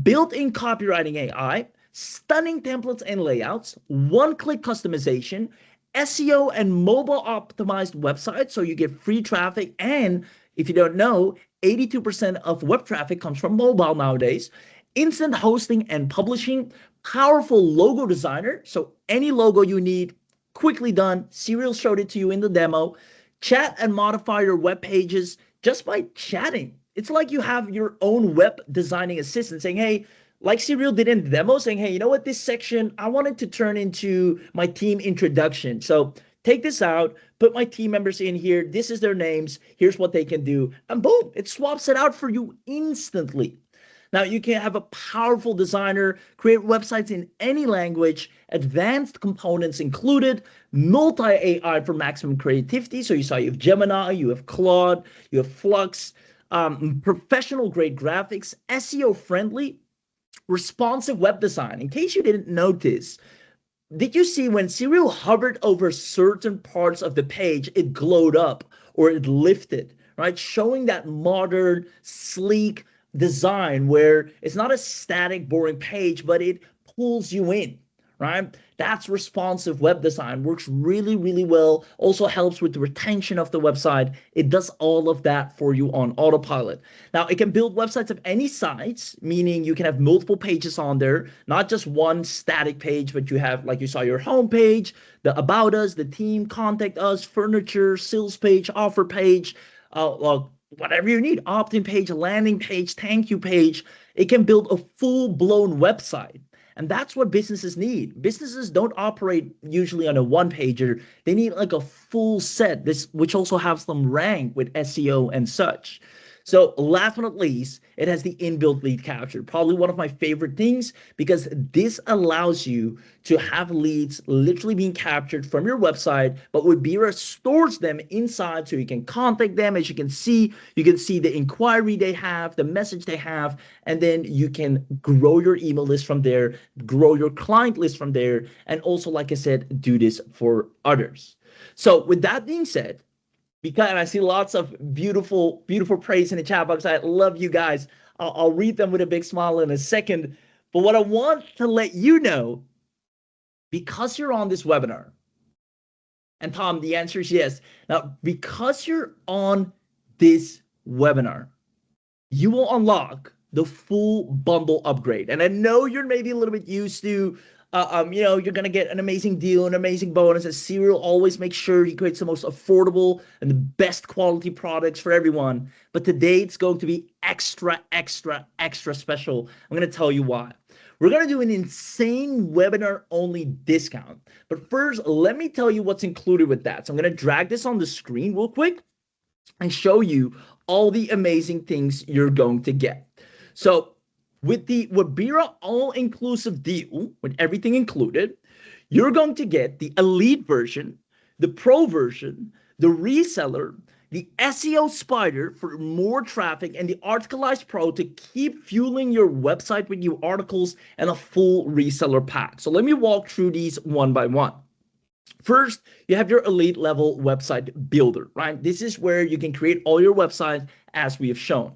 built-in copywriting AI, stunning templates and layouts, one-click customization, SEO and mobile optimized websites so you get free traffic. And if you don't know, 82% of web traffic comes from mobile nowadays. Instant hosting and publishing, powerful logo designer. So any logo you need, quickly done. Serial showed it to you in the demo. Chat and modify your web pages just by chatting. It's like you have your own web designing assistant saying, hey, like Serial did in the demo, saying, hey, you know what, this section, I wanted to turn into my team introduction. So take this out, put my team members in here. This is their names. Here's what they can do. And boom, it swaps it out for you instantly. Now, you can have a powerful designer, create websites in any language, advanced components included, multi-AI for maximum creativity. So you saw you have Gemini, you have Claude, you have Flux, professional grade graphics, SEO friendly, responsive web design. In case you didn't notice, did you see when Serial hovered over certain parts of the page, it glowed up or it lifted, right? Showing that modern, sleek design where it's not a static, boring page, but it pulls you in, right? That's responsive web design. Works really, really well. Also helps with the retention of the website. It does all of that for you on autopilot. Now, it can build websites of any size, meaning you can have multiple pages on there, not just one static page, but you have, like you saw, your home page, the about us, the team, contact us, furniture, sales page, offer page, whatever you need, opt-in page, landing page, thank you page. It can build a full-blown website. And that's what businesses need. Businesses don't operate usually on a one-pager. They need like a full set, which also has them rank with SEO and such. So last but not least, it has the inbuilt lead capture, probably one of my favorite things, because this allows you to have leads literally being captured from your website, but Webira stores them inside so you can contact them. As you can see the inquiry they have, the message they have, and then you can grow your email list from there, grow your client list from there, and also, like I said, do this for others. So with that being said, because I see lots of beautiful, beautiful praise in the chat box. I love you guys. I'll read them with a big smile in a second. But what I want to let you know, because you're on this webinar, and Tom, the answer is yes. Now, because you're on this webinar, you will unlock the full bundle upgrade. And I know you're maybe a little bit used to you're going to get an amazing deal, an amazing bonus. As Serial always makes sure he creates the most affordable and the best quality products for everyone. But today it's going to be extra, extra, extra special. I'm going to tell you why. We're going to do an insane webinar only discount. But first, let me tell you what's included with that. So I'm going to drag this on the screen real quick and show you all the amazing things you're going to get. So with the Webira all-inclusive deal, with everything included, you're going to get the elite version, the pro version, the reseller, the SEO spider for more traffic, and the articleized pro to keep fueling your website with new articles, and a full reseller pack. So let me walk through these one by one. First, you have your elite level website builder, right? This is where you can create all your websites as we have shown.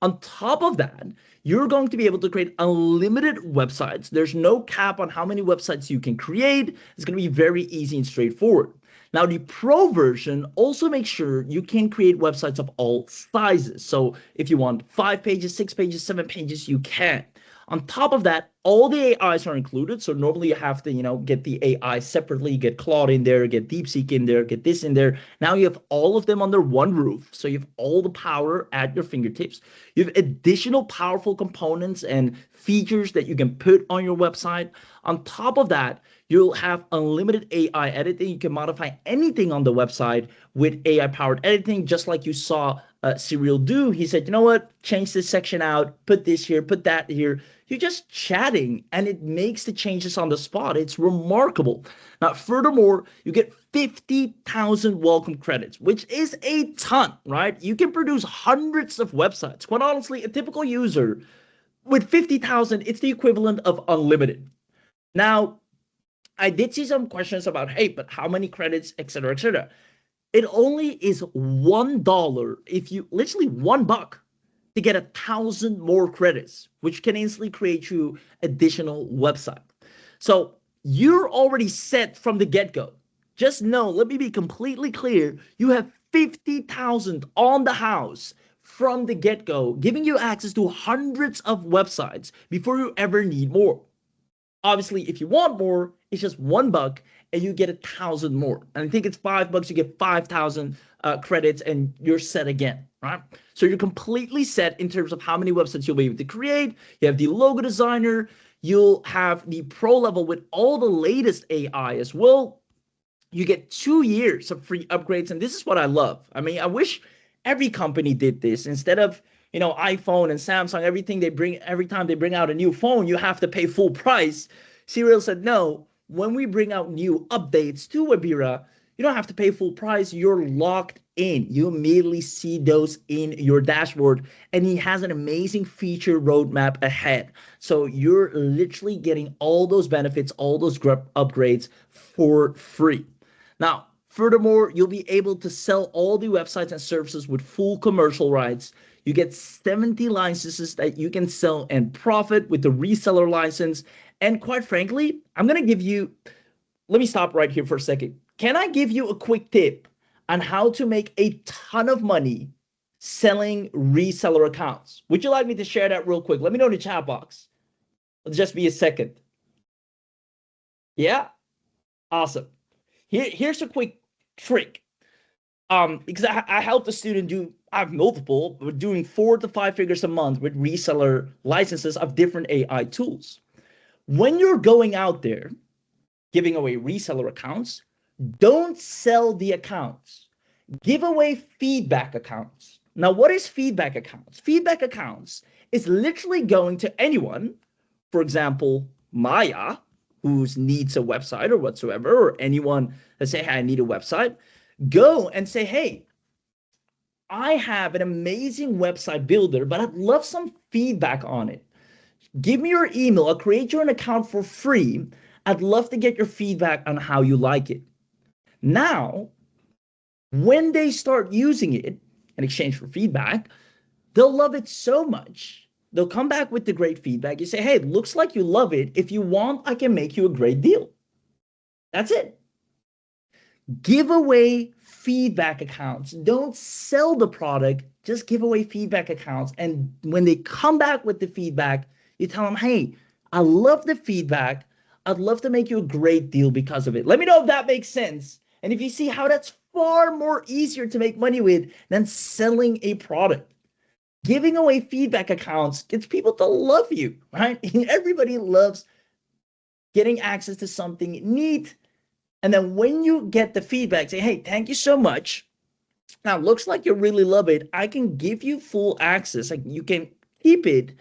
On top of that, you're going to be able to create unlimited websites. There's no cap on how many websites you can create. It's going to be very easy and straightforward. Now, the pro version also makes sure you can create websites of all sizes. So if you want 5 pages, 6 pages, 7 pages, you can. On top of that, all the AIs are included. So normally you have to, get the AI separately, get Claude in there, get DeepSeek in there, get this in there. Now you have all of them under one roof. So you have all the power at your fingertips. You have additional powerful components and features that you can put on your website. On top of that, you'll have unlimited AI editing. You can modify anything on the website with AI-powered editing, just like you saw Serial do. He said, you know what? Change this section out, put this here, put that here. You're just chatting and it makes the changes on the spot. It's remarkable. Now, furthermore, you get 50,000 welcome credits, which is a ton, right? You can produce hundreds of websites. Quite honestly, a typical user with 50,000, it's the equivalent of unlimited. Now, I did see some questions about, hey, but how many credits, et cetera, et cetera. It only is $1 if you literally $1 to get 1,000 more credits, which can instantly create you additional website. So you're already set from the get-go. Just know, let me be completely clear, you have 50,000 on the house from the get-go, giving you access to hundreds of websites before you ever need more. Obviously, if you want more, it's just $1 and you get 1,000 more. And I think it's $5, you get 5,000 credits and you're set again, right? So you're completely set in terms of how many websites you'll be able to create. You have the logo designer, you'll have the pro level with all the latest AI as well. You get 2 years of free upgrades. And this is what I love. I mean, I wish every company did this instead of, you know, iPhone and Samsung, every time they bring out a new phone, you have to pay full price. Serial said, no, when we bring out new updates to Webira, you don't have to pay full price. You're locked in. You immediately see those in your dashboard. And he has an amazing feature roadmap ahead. So you're literally getting all those benefits, all those upgrades for free. Now, furthermore, you'll be able to sell all the websites and services with full commercial rights. You get 70 licenses that you can sell and profit with the reseller license. And quite frankly, I'm going to give you, let me stop right here for a second. Can I give you a quick tip on how to make a ton of money selling reseller accounts? Would you like me to share that real quick? Let me know in the chat box. It'll just be a second. Yeah? Awesome. Here's a quick trick. Because I helped a student do, I have multiple, but doing 4 to 5 figures a month with reseller licenses of different AI tools. When you're going out there giving away reseller accounts, don't sell the accounts. Give away feedback accounts. Now, what is feedback accounts? Feedback accounts is literally going to anyone, for example, Maya, who needs a website or whatsoever, or anyone that say, hey, I need a website. Go and say, hey, I have an amazing website builder, but I'd love some feedback on it. Give me your email. I'll create you an account for free. I'd love to get your feedback on how you like it. Now, when they start using it in exchange for feedback, they'll love it so much. They'll come back with the great feedback. You say, hey, it looks like you love it. If you want, I can make you a great deal. That's it. Give away feedback accounts. Don't sell the product, just give away feedback accounts. And when they come back with the feedback, you tell them, hey, I love the feedback. I'd love to make you a great deal because of it. Let me know if that makes sense. And if you see how that's far more easier to make money with than selling a product. Giving away feedback accounts gets people to love you, right? Everybody loves getting access to something neat. And then when you get the feedback, say, hey, thank you so much. Now, looks like you really love it. I can give you full access. Like you can keep it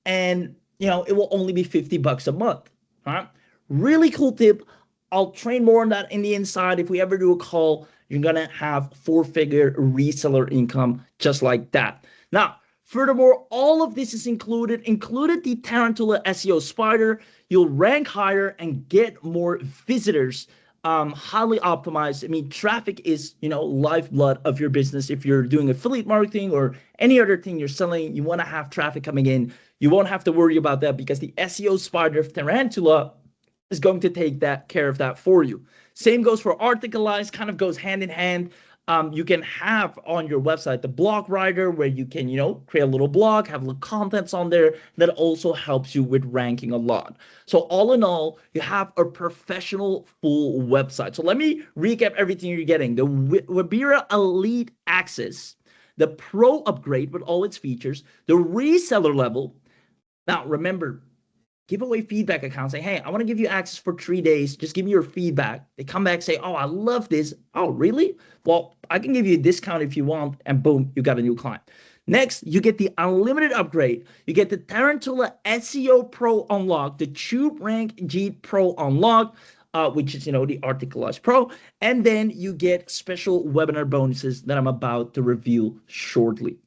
and, you know, it will only be $50 a month, right? Really cool tip. I'll train more on that in the inside. If we ever do a call, you're going to have 4-figure reseller income just like that. Now, furthermore, all of this is included the Tarantula SEO Spider. You'll rank higher and get more visitors. Highly optimized. I mean, traffic is, you know, lifeblood of your business. If you're doing affiliate marketing or any other thing you're selling, you want to have traffic coming in. You won't have to worry about that because the SEO Spider of Tarantula is going to take care of that for you. Same goes for Articleize, kind of goes hand in hand. You can have on your website the blog writer where you can, you know, create a little blog, have little contents on there that also helps you with ranking a lot. So all in all, you have a professional full website. So let me recap everything you're getting. The Webira Elite Access, the Pro upgrade with all its features, the reseller level. Now remember, giveaway feedback account. Say, hey, I want to give you access for 3 days. Just give me your feedback. They come back, say, oh, I love this. Oh, really? Well, I can give you a discount if you want. And boom, you got a new client. Next, you get the unlimited upgrade. You get the Tarantula SEO Pro Unlock, the Tube Rank G Pro Unlock, which is, the Articleize Pro. And then you get special webinar bonuses that I'm about to reveal shortly.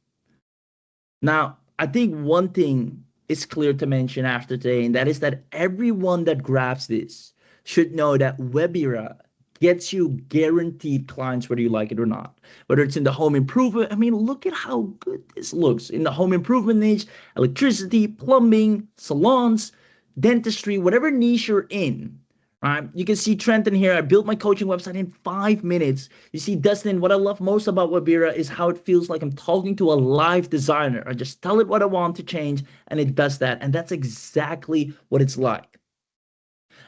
Now, I think one thing is clear to mention after today, and that is that everyone that grabs this should know that Webira gets you guaranteed clients whether you like it or not. Whether it's in the home improvement, I mean, look at how good this looks. In the home improvement niche, electricity, plumbing, salons, dentistry, whatever niche you're in, right? You can see Trenton here. I built my coaching website in 5 minutes. You see Dustin, what I love most about Webira is how it feels like I'm talking to a live designer. I just tell it what I want to change and it does that. And that's exactly what it's like.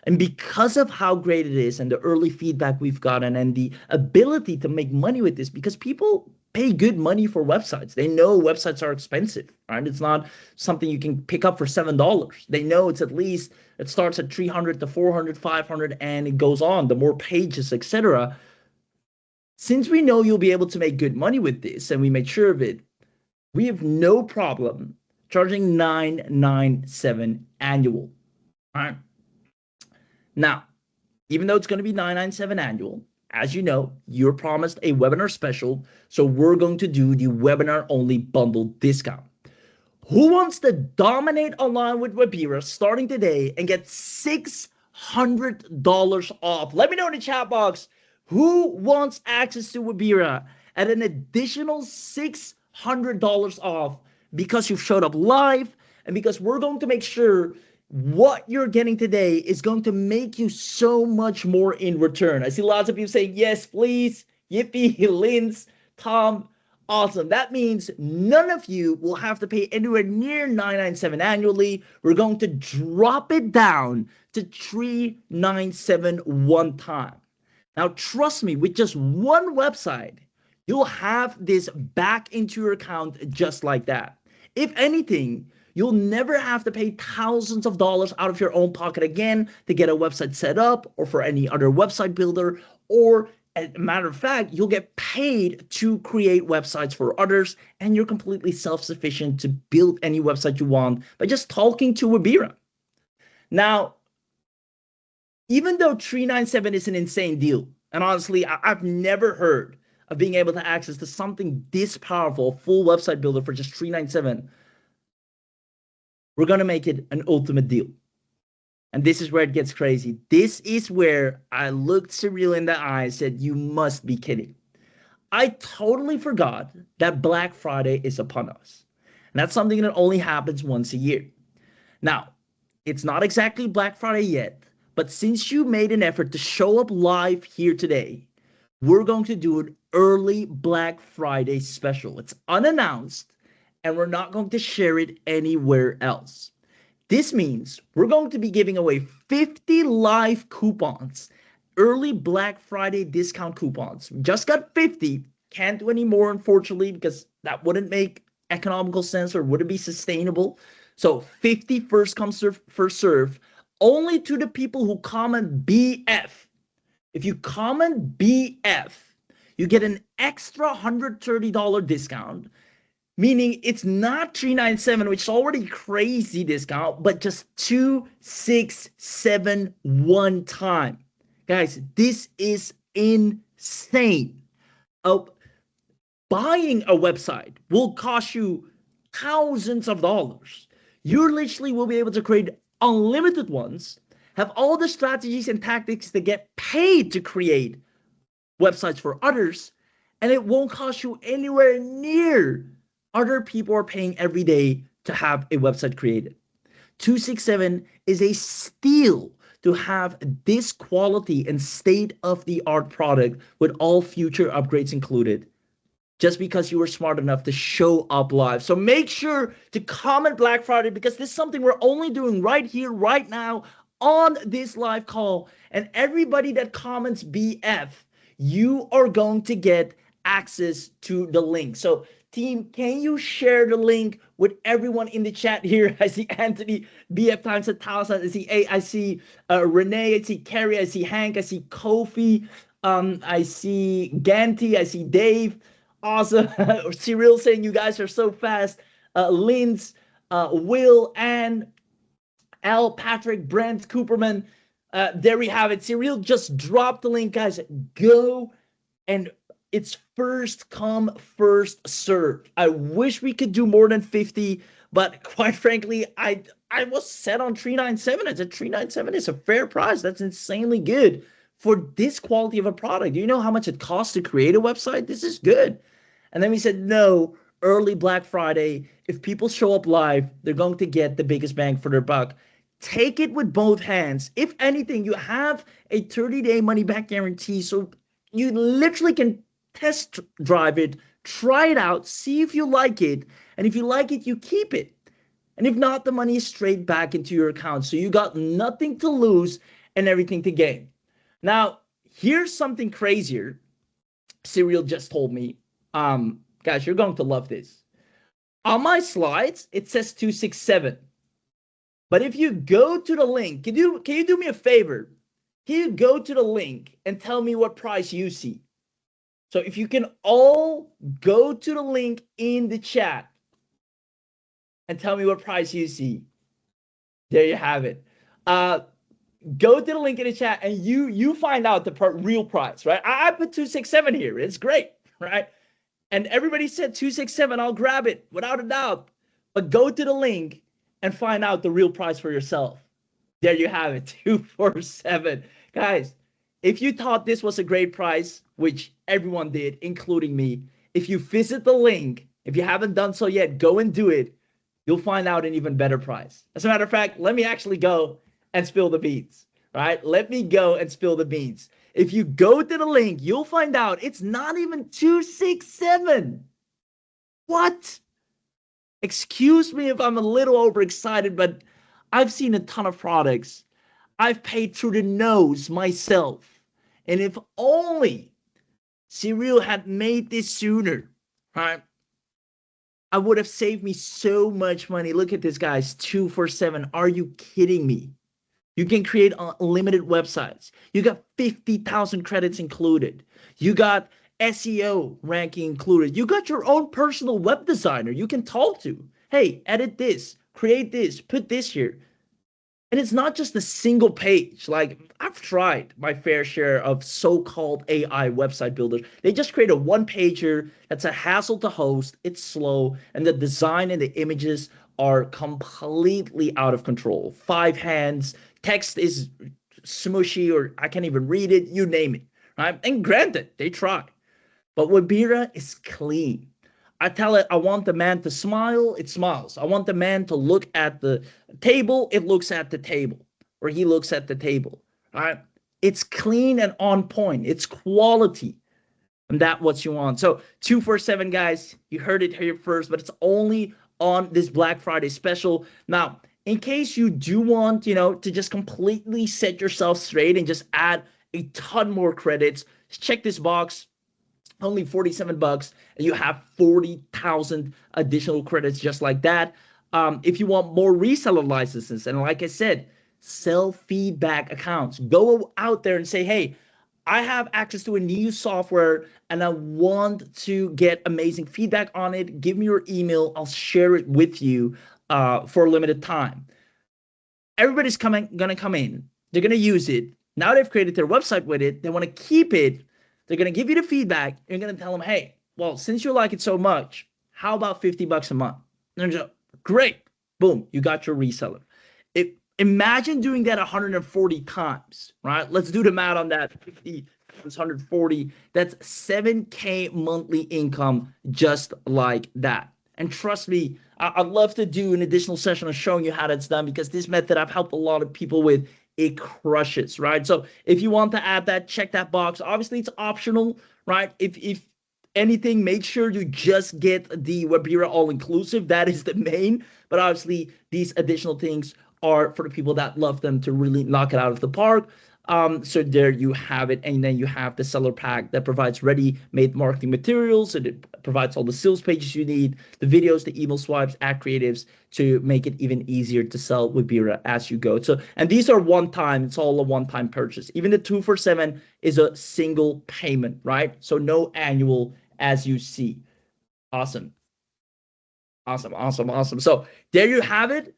And because of how great it is and the early feedback we've gotten and the ability to make money with this, because people pay good money for websites. They know websites are expensive, right? It's not something you can pick up for $7. They know it's at least, it starts at 300 to 400, 500, and it goes on, the more pages, etc. Since we know you'll be able to make good money with this, and we made sure of it, we have no problem charging $997 annual, right? Now, even though it's going to be $997 annual, as you know, you're promised a webinar special, so we're going to do the webinar-only bundle discount. Who wants to dominate online with Webira starting today and get $600 off? Let me know in the chat box who wants access to Webira at an additional $600 off because you've showed up live and because we're going to make sure what you're getting today is going to make you so much more in return. I see lots of people saying, yes, please. Yippee, Linz, Tom, awesome. That means none of you will have to pay anywhere near $997 annually. We're going to drop it down to $397 one time. Now, trust me, with just one website, you'll have this back into your account just like that. If anything, you'll never have to pay thousands of dollars out of your own pocket again to get a website set up or for any other website builder. Or, as a matter of fact, you'll get paid to create websites for others, and you're completely self-sufficient to build any website you want by just talking to Webira. Now, even though $397 is an insane deal, and honestly, I've never heard of being able to access to something this powerful, full website builder for just $397, we're going to make it an ultimate deal. And this is where it gets crazy. This is where I looked Cyril in the eye and said, you must be kidding. I totally forgot that Black Friday is upon us. And that's something that only happens once a year. Now, it's not exactly Black Friday yet, but since you made an effort to show up live here today, we're going to do an early Black Friday special. It's unannounced, and we're not going to share it anywhere else. This means we're going to be giving away 50 live coupons, early Black Friday discount coupons. We just got 50, can't do any more, unfortunately, because that wouldn't make economical sense or wouldn't be sustainable. So 50 first come, first serve, only to the people who comment BF. If you comment BF, you get an extra $130 discount, meaning it's not $397, which is already crazy discount, but just $267 one time. Guys, this is insane. Buying a website will cost you thousands of dollars. You literally will be able to create unlimited ones, have all the strategies and tactics to get paid to create websites for others, and it won't cost you anywhere near other people are paying every day to have a website created. 267 is a steal to have this quality and state-of-the-art product with all future upgrades included, just because you were smart enough to show up live. So make sure to comment Black Friday, because this is something we're only doing right here, right now, on this live call. And everybody that comments BF, you are going to get access to the link. So Team, can you share the link with everyone in the chat here? I see Anthony, BF times 1,000. I see I see Renee. I see Carrie. I see Hank. I see Kofi. I see Ganti. I see Dave. Awesome. Cyril saying you guys are so fast. Linz, Will, and Al, Patrick, Brent, Cooperman. There we have it. Cyril just dropped the link, guys. Go, and it's first come, first served. I wish we could do more than 50, but quite frankly, I was set on 397. I said 397 is a fair price. That's insanely good for this quality of a product. Do you know how much it costs to create a website? This is good. And then we said, no, early Black Friday. If people show up live, they're going to get the biggest bang for their buck. Take it with both hands. If anything, you have a 30-day money-back guarantee, so you literally can test drive it, try it out, see if you like it, and if you like it, you keep it. And if not, the money is straight back into your account. So you got nothing to lose and everything to gain. Now, here's something crazier. Cyril just told me, guys, you're going to love this. On my slides, it says 267. But if you go to the link, can you do me a favor? Can you go to the link and tell me what price you see? So if you can all go to the link in the chat and tell me what price you see. There you have it. Go to the link in the chat and you find out the real price, right? I put 267 here. It's great, right? And everybody said 267. I'll grab it without a doubt. But go to the link and find out the real price for yourself. There you have it, 247. Guys, if you thought this was a great price, which everyone did, including me, if you visit the link, if you haven't done so yet, go and do it. You'll find out an even better price. As a matter of fact, let me actually go and spill the beans, right? Let me go and spill the beans. If you go to the link, you'll find out it's not even 267. What? Excuse me if I'm a little overexcited, but I've seen a ton of products. I've paid through the nose myself. And if only Cyril had made this sooner, right? I would have saved me so much money. Look at this, guys, 247. Are you kidding me? You can create unlimited websites. You got 50,000 credits included. You got SEO ranking included. You got your own personal web designer you can talk to. Hey, edit this, create this, put this here. And it's not just a single page. Like, I've tried my fair share of so-called AI website builders. They just create a one-pager that's a hassle to host. It's slow, and the design and the images are completely out of control. 5 hands, text is smushy, or I can't even read it, you name it, right? And granted, they try. But Webira is clean. I tell it, I want the man to smile, it smiles. I want the man to look at the table, it looks at the table. Or he looks at the table. All right? It's clean and on point. It's quality. And that's what you want. So 247, guys, you heard it here first, but it's only on this Black Friday special. Now, in case you do want, to just completely set yourself straight and just add a ton more credits, check this box. Only 47 bucks, and you have 40,000 additional credits just like that. If you want more reseller licenses, and like I said, sell feedback accounts. Go out there and say, hey, I have access to a new software and I want to get amazing feedback on it. Give me your email. I'll share it with you for a limited time. Everybody's going to come in. They're going to use it. Now they've created their website with it. They want to keep it. They're going to give you the feedback. You're going to tell them, hey, well, since you like it so much, how about 50 bucks a month? And they're just, great. Boom, you got your reseller. Imagine doing that 140 times, right? Let's do the math on that. 50 times 140. That's 7K monthly income just like that. And trust me, I'd love to do an additional session on showing you how that's done, because this method I've helped a lot of people with. It crushes, right? So if you want to add that, check that box. Obviously, it's optional, right? If anything, make sure you just get the Webira all-inclusive. That is the main. But obviously, these additional things are for the people that love them to really knock it out of the park. So there you have it. And then you have the seller pack that provides ready-made marketing materials, and it provides all the sales pages you need, the videos, the email swipes, ad creatives to make it even easier to sell Webira as you go. So, and these are one time, it's all a one-time purchase. Even the 247 is a single payment, right? So no annual, as you see. Awesome. Awesome. So there you have it.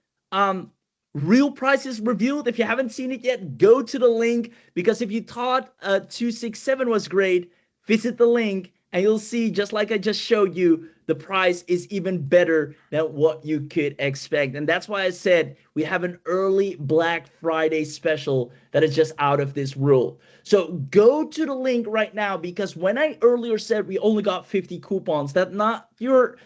Real prices revealed. If you haven't seen it yet, go to the link, because if you thought 267 was great, visit the link and you'll see, just like I just showed you, the price is even better than what you could expect. And that's why I said we have an early Black Friday special that is just out of this world. So go to the link right now, because when I earlier said we only got 50 coupons, that's not your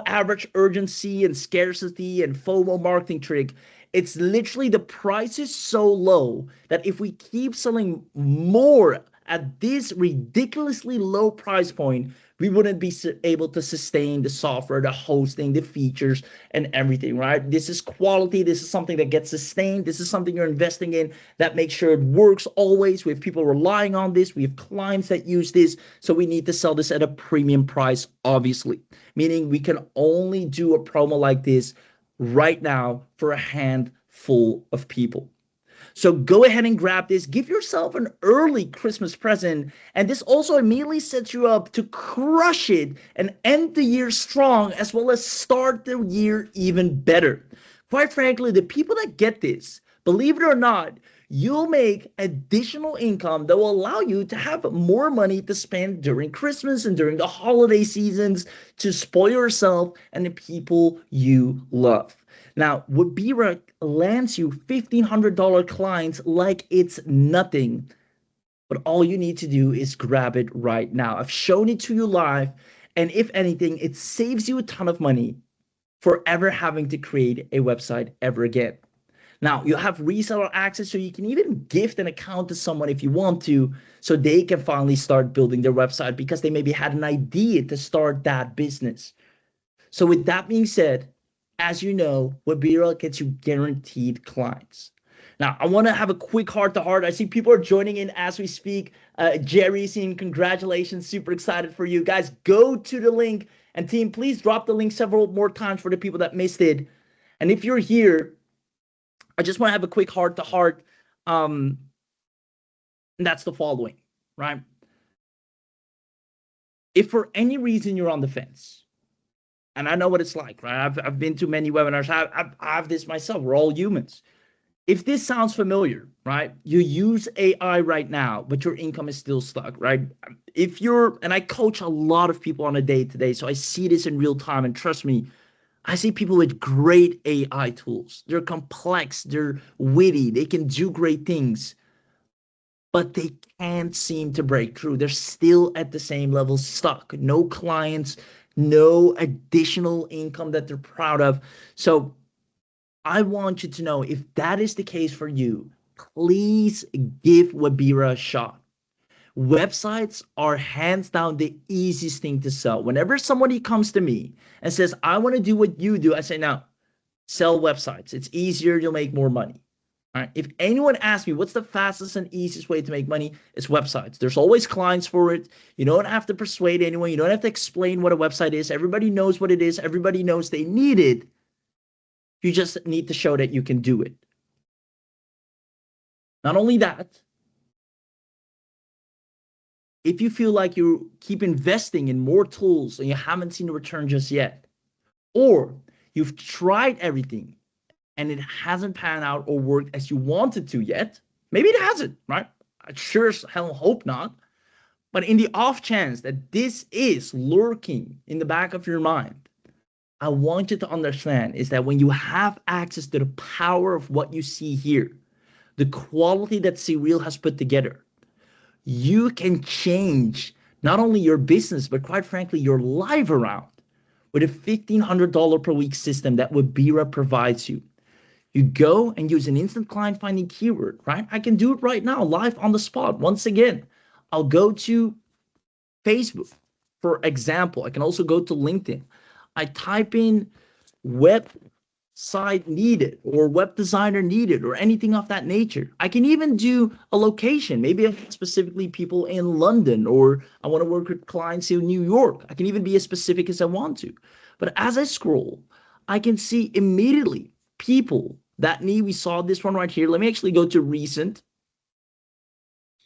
average urgency and scarcity and FOMO marketing trick. It's literally the price is so low that if we keep selling more at this ridiculously low price point, we wouldn't be able to sustain the software, the hosting, the features, and everything, right? This is quality. This is something that gets sustained. This is something you're investing in that makes sure it works always. We have people relying on this. We have clients that use this. So we need to sell this at a premium price, obviously, meaning we can only do a promo like this right now for a handful of people. So go ahead and grab this. Give yourself an early Christmas present. And this also immediately sets you up to crush it and end the year strong, as well as start the year even better. Quite frankly, the people that get this, believe it or not, you'll make additional income that will allow you to have more money to spend during Christmas and during the holiday seasons to spoil yourself and the people you love. Now, Webira lands you $1,500 clients like it's nothing, but all you need to do is grab it right now. I've shown it to you live, and if anything, it saves you a ton of money for ever having to create a website ever again. Now, you have reseller access, so you can even gift an account to someone if you want to, so they can finally start building their website because they maybe had an idea to start that business. So with that being said, as you know, Webira gets you guaranteed clients. Now, I want to have a quick heart-to-heart. I see people are joining in as we speak. Jerry, saying congratulations, super excited for you. Guys, go to the link. And team, please drop the link several more times for the people that missed it. And if you're here, I just want to have a quick heart-to-heart. And that's the following, right? If for any reason you're on the fence, and I know what it's like, right? I've been to many webinars. I have this myself. We're all humans. If this sounds familiar, right? You use AI right now, but your income is still stuck, right? If you're, and I coach a lot of people on a day-to-day, so I see this in real time, and trust me, I see people with great AI tools. They're complex, they're witty, they can do great things, but they can't seem to break through. They're still at the same level, stuck. No clients, no additional income that they're proud of. So I want you to know, if that is the case for you, please give Webira a shot. Websites are hands down the easiest thing to sell. Whenever somebody comes to me and says, I want to do what you do, I say, no, sell websites. It's easier, you'll make more money. All right. If anyone asks me what's the fastest and easiest way to make money, it's websites. There's always clients for it. You don't have to persuade anyone. You don't have to explain what a website is. Everybody knows what it is. Everybody knows they need it. You just need to show that you can do it. Not only that, if you feel like you keep investing in more tools and you haven't seen the return just yet, or you've tried everything and it hasn't panned out or worked as you wanted to yet, maybe it hasn't, right? I sure as hell hope not. But in the off chance that this is lurking in the back of your mind, I want you to understand is that when you have access to the power of what you see here, the quality that Cyril has put together, you can change not only your business, but quite frankly, your life around with a $1,500 per week system that Webira provides you. You go and use an instant client finding keyword, right? I can do it right now, live on the spot. Once again, I'll go to Facebook, for example. I can also go to LinkedIn. I type in web site needed or web designer needed or anything of that nature. I can even do a location, maybe specifically people in London, or I want to work with clients in New York. I can even be as specific as I want to. But as I scroll, I can see immediately people that need. We saw this one right here. Let me actually go to recent,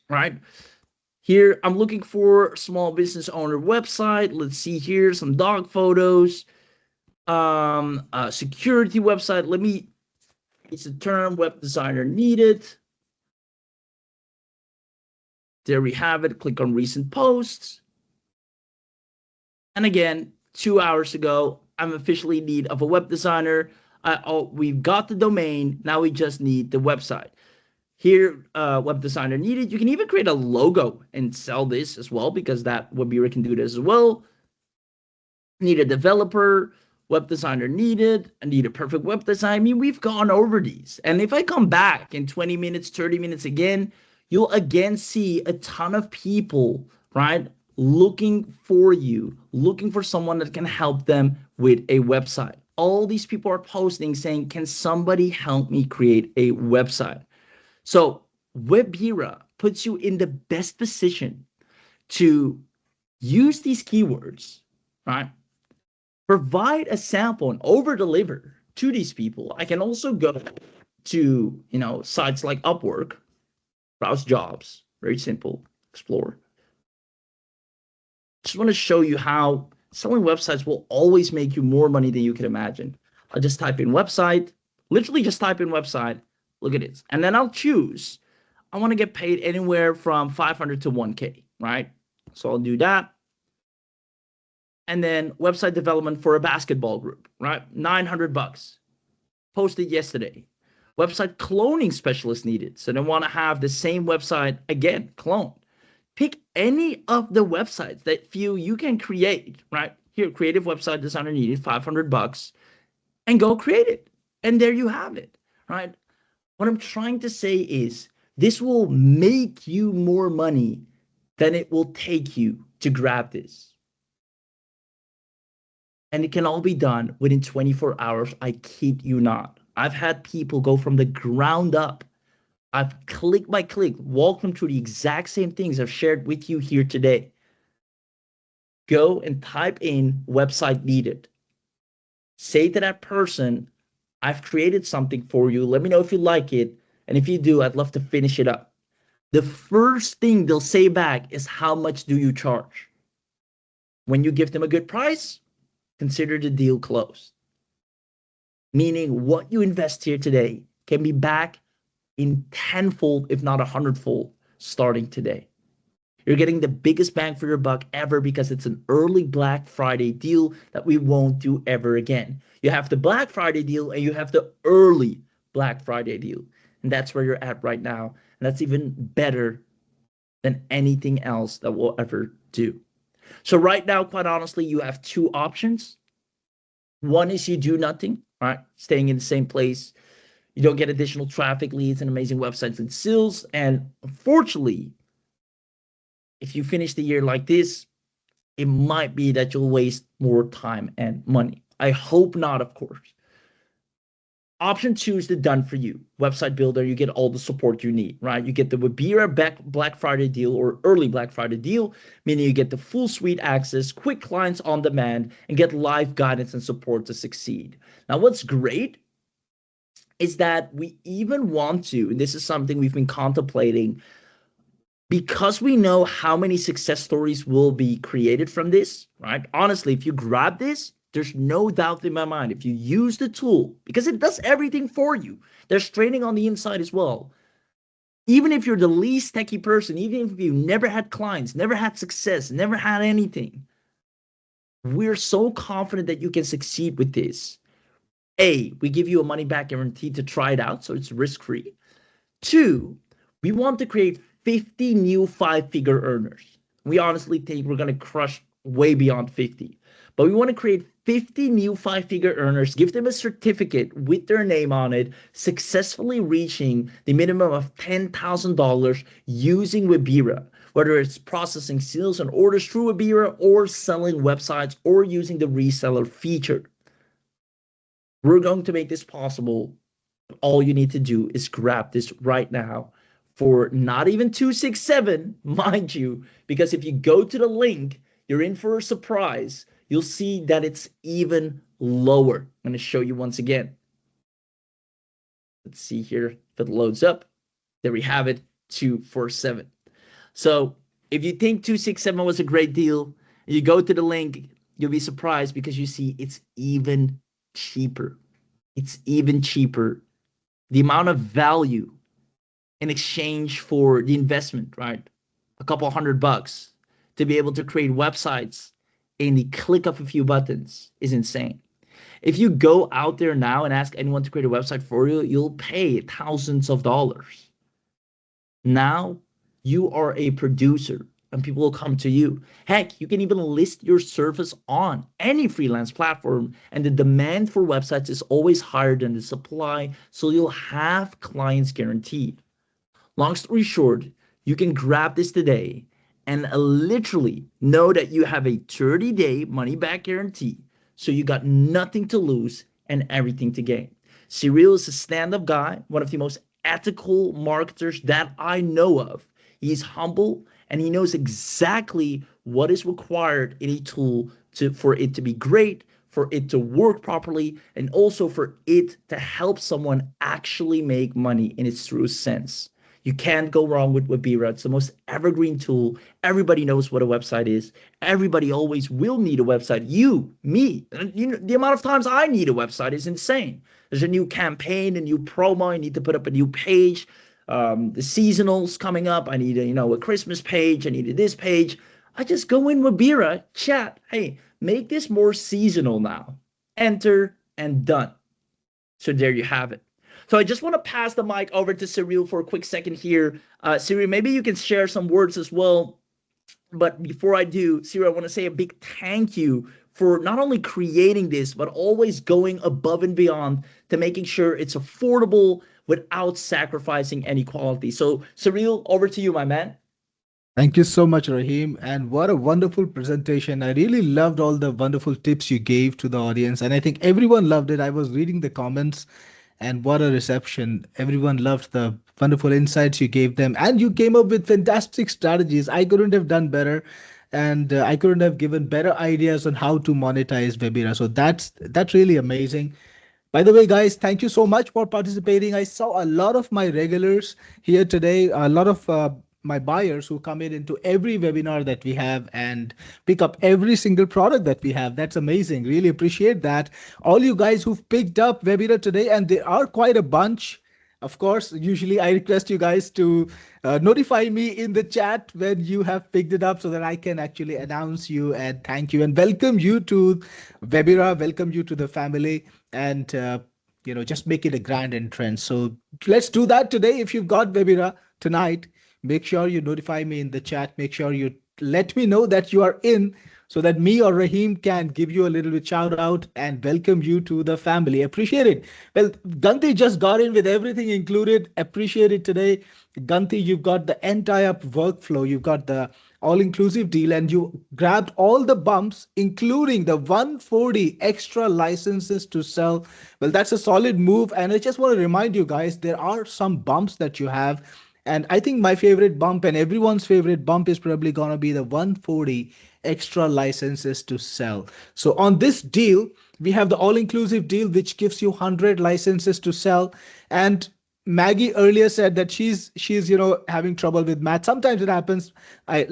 right? Here, I'm looking for small business owner website. Let's see here, some dog photos, security website. It's a term, web designer needed. There we have it. Click on recent posts. And again, 2 hours ago, I'm officially in need of a web designer. We've got the domain. Now we just need the website. Here, web designer needed. You can even create a logo and sell this as well, because that Webira can do this as well. Need a developer, web designer needed. I need a perfect web design. I mean, we've gone over these. And if I come back in 20 minutes, 30 minutes again, you'll again see a ton of people, right, looking for you, looking for someone that can help them with a website. All these people are posting saying, can somebody help me create a website? So Webira puts you in the best position to use these keywords, right? Provide a sample and over deliver to these people. I can also go to, sites like Upwork, browse jobs, very simple, explore. Just want to show you how selling websites will always make you more money than you can imagine. I'll just type in website, literally just type in website. Look at this. And then I'll choose, I want to get paid anywhere from 500 to 1K, right? So I'll do that. And then website development for a basketball group, right? $900. Posted yesterday. Website cloning specialist needed. So they want to have the same website again, cloned. Pick any of the websites that feel you can create, right? Here, creative website designer needed, $500, and go create it. And there you have it, right? What I'm trying to say is this will make you more money than it will take you to grab this. And it can all be done within 24 hours. I kid you not. I've had people go from the ground up. I've click by click walked them through the exact same things I've shared with you here today. Go and type in website needed. Say to that person, I've created something for you. Let me know if you like it. And if you do, I'd love to finish it up. The first thing they'll say back is, how much do you charge? When you give them a good price, consider the deal closed. Meaning what you invest here today can be back in tenfold, if not 100-fold, starting today. You're getting the biggest bang for your buck ever, because it's an early Black Friday deal that we won't do ever again. You have the Black Friday deal and you have the early Black Friday deal. And that's where you're at right now. And that's even better than anything else that we'll ever do. So right now, quite honestly, you have two options. One is you do nothing, right? Staying in the same place. You don't get additional traffic, leads, and amazing websites and sales. And unfortunately, if you finish the year like this, it might be that you'll waste more time and money. I hope not, of course. Option 2 is the done for you website builder. You get all the support you need, right? You get the Webira Black Friday deal or early Black Friday deal, meaning you get the full suite access, quick clients on demand, and get live guidance and support to succeed. Now, what's great is that we even want to, and this is something we've been contemplating, because we know how many success stories will be created from this, right? Honestly, if you grab this, there's no doubt in my mind, if you use the tool, because it does everything for you, there's training on the inside as well. Even if you're the least techie person, even if you never had clients, never had success, never had anything, we're so confident that you can succeed with this. A, we give you a money back guarantee to try it out, so it's risk-free. 2, we want to create 50 new 5-figure earners. We honestly think we're going to crush way beyond 50. But we want to create 50 new 5-figure earners, give them a certificate with their name on it, successfully reaching the minimum of $10,000 using Webira, whether it's processing sales and orders through Webira or selling websites or using the reseller feature. We're going to make this possible. All you need to do is grab this right now for not even 267, mind you, because if you go to the link, you're in for a surprise. You'll see that it's even lower. I'm going to show you once again. Let's see here if it loads up. There we have it, 247. So if you think 267 was a great deal, you go to the link, you'll be surprised because you see it's even cheaper. It's even cheaper. The amount of value in exchange for the investment, right? A couple $100 to be able to create websites in the click of a few buttons is insane. If you go out there now and ask anyone to create a website for you, you'll pay thousands of dollars. Now you are a producer and people will come to you. Heck, you can even list your service on any freelance platform, and the demand for websites is always higher than the supply, so you'll have clients guaranteed. Long story short, you can grab this today and literally know that you have a 30-day money back guarantee. So you got nothing to lose and everything to gain. Cyril is a stand-up guy, one of the most ethical marketers that I know of. He's humble and he knows exactly what is required in a tool for it to be great, for it to work properly, and also for it to help someone actually make money in its truest sense. You can't go wrong with Webira. It's the most evergreen tool. Everybody knows what a website is. Everybody always will need a website. You, me, you know, the amount of times I need a website is insane. There's a new campaign, a new promo. I need to put up a new page. The seasonals coming up. I need a Christmas page. I needed this page. I just go in Webira, chat. Hey, make this more seasonal now. Enter and done. So there you have it. So I just want to pass the mic over to Cyril for a quick second here. Cyril, maybe you can share some words as well. But before I do, Cyril, I want to say a big thank you for not only creating this, but always going above and beyond to making sure it's affordable without sacrificing any quality. So Cyril, over to you, my man. Thank you so much, Raheem. And what a wonderful presentation. I really loved all the wonderful tips you gave to the audience. And I think everyone loved it. I was reading the comments and what a reception. Everyone loved the wonderful insights you gave them. And you came up with fantastic strategies. I couldn't have done better. And I couldn't have given better ideas on how to monetize Webira. So that's really amazing. By the way, guys, thank you so much for participating. I saw a lot of my regulars here today, a lot of my buyers who come in into every webinar that we have and pick up every single product that we have. That's amazing. Really appreciate that. All you guys who've picked up webinar today, and there are quite a bunch. Of course, usually I request you guys to notify me in the chat when you have picked it up so that I can actually announce you and thank you and welcome you to Webira, welcome you to the family, and just make it a grand entrance. So let's do that today. If you've got Webira tonight, make sure you notify me in the chat. Make sure you let me know that you are in so that me or Raheem can give you a little bit shout out and welcome you to the family. Appreciate it. Well, Ganti just got in with everything included. Appreciate it today. Ganti, you've got the entire workflow. You've got the all-inclusive deal and you grabbed all the bumps, including the 140 extra licenses to sell. Well, that's a solid move. And I just want to remind you guys, there are some bumps that you have. And I think my favorite bump and everyone's favorite bump is probably going to be the 140 extra licenses to sell. So on this deal, we have the all-inclusive deal, which gives you 100 licenses to sell. And Maggie earlier said that she's having trouble with math. Sometimes it happens. I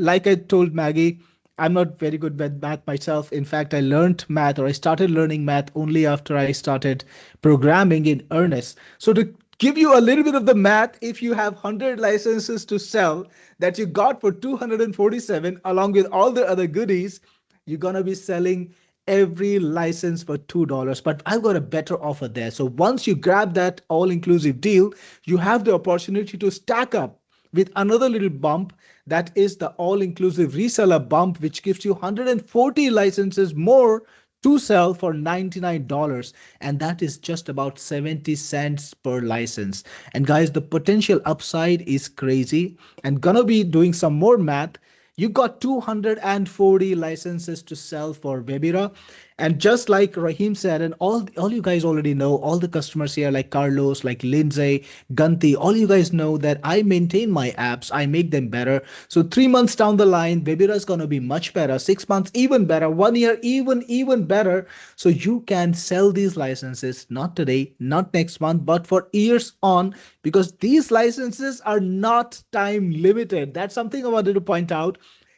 told Maggie, I'm not very good with math myself. In fact, I learned math, or I started learning math only after I started programming in earnest. So to give you a little bit of the math, if you have 100 licenses to sell that you got for 247 along with all the other goodies, you're going to be selling every license for $2. But I've got a better offer there. So once you grab that all-inclusive deal, you have the opportunity to stack up with another little bump. That is the all-inclusive reseller bump, which gives you 140 licenses more to sell for $99, and that is just about 70 cents per license. And guys, the potential upside is crazy. And gonna be doing some more math. You got 240 licenses to sell for Webira, And just like Rahim said, and all you guys already know, all the customers here, like Carlos, like Lindsay, Gunti, all you guys know that I maintain my apps, I make them better. So 3 months down the line, Webira is gonna be much better. 6 months even better. 1 year even better. So you can sell these licenses not today, not next month, but for years on, because these licenses are not time limited. That's something I wanted to point out.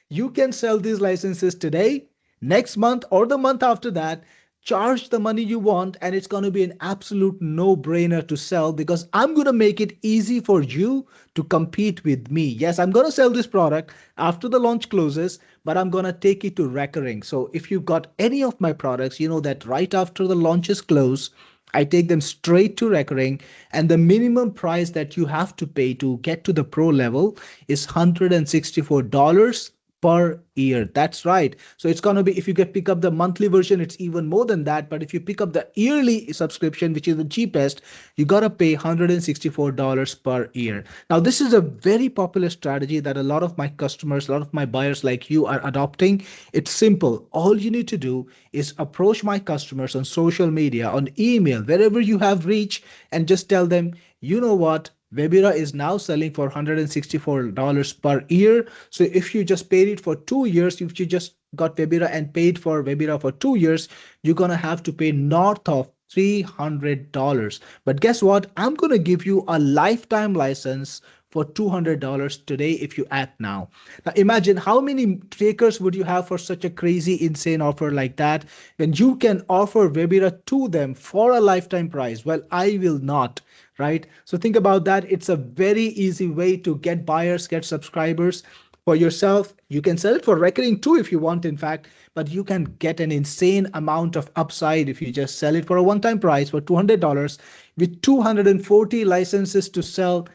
You can sell these licenses today, next month, or the month after that. Charge the money you want, and it's going to be an absolute no brainer to sell, because I'm going to make it easy for you to compete with me. Yes, I'm going to sell this product after the launch closes, but I'm going to take it to recurring. So if you've got any of my products, you know that right after the launches close, I take them straight to recurring, and the minimum price that you have to pay to get to the pro level is $164 per year. That's right. So it's going to be, if you get pick up the monthly version, it's even more than that. But if you pick up the yearly subscription, which is the cheapest, you got to pay $164 per year. Now, this is a very popular strategy that a lot of my customers, a lot of my buyers like you are adopting. It's simple. All you need to do is approach my customers on social media, on email, wherever you have reach, and just tell them, you know what? Webira is now selling for $164 per year. So if you just paid it for 2 years, if you just got Webira and paid for Webira for 2 years, you're going to have to pay north of $300. But guess what? I'm going to give you a lifetime license for $200 today if you act now. Now imagine how many takers would you have for such a crazy, insane offer like that, when you can offer Webira to them for a lifetime price. Well, I will not, right? So think about that. It's a very easy way to get buyers, get subscribers for yourself. You can sell it for recurring too if you want, in fact, but you can get an insane amount of upside if you just sell it for a one-time price for $200 with 240 licenses to sell.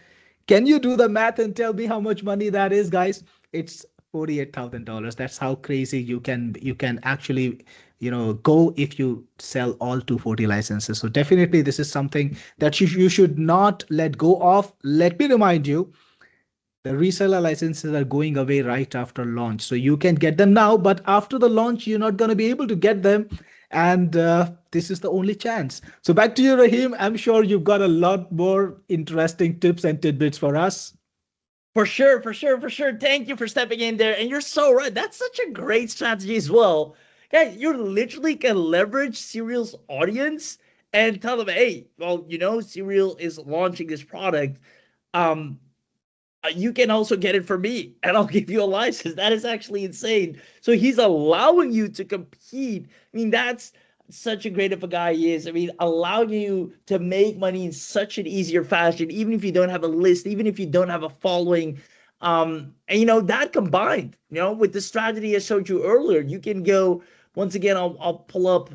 Can you do the math and tell me how much money that is, guys? It's $48,000. That's how crazy you can actually go if you sell all 240 licenses. So definitely this is something that you should not let go of. Let me remind you, the reseller licenses are going away right after launch. So you can get them now, but after the launch, you're not going to be able to get them. And this is the only chance. So back to you, Rahim. I'm sure you've got a lot more interesting tips and tidbits for us. For sure, for sure, for sure. Thank you for stepping in there. And you're so right. That's such a great strategy as well. Guys, you literally can leverage Serial's audience and tell them, hey, well, Serial is launching this product. Um, you can also get it for me and I'll give you a license. That is actually insane. So he's allowing you to compete. I mean, that's such a great of a guy he is. I mean, allowing you to make money in such an easier fashion, even if you don't have a list, even if you don't have a following. And that combined, with the strategy I showed you earlier, you can go once again. I'll pull up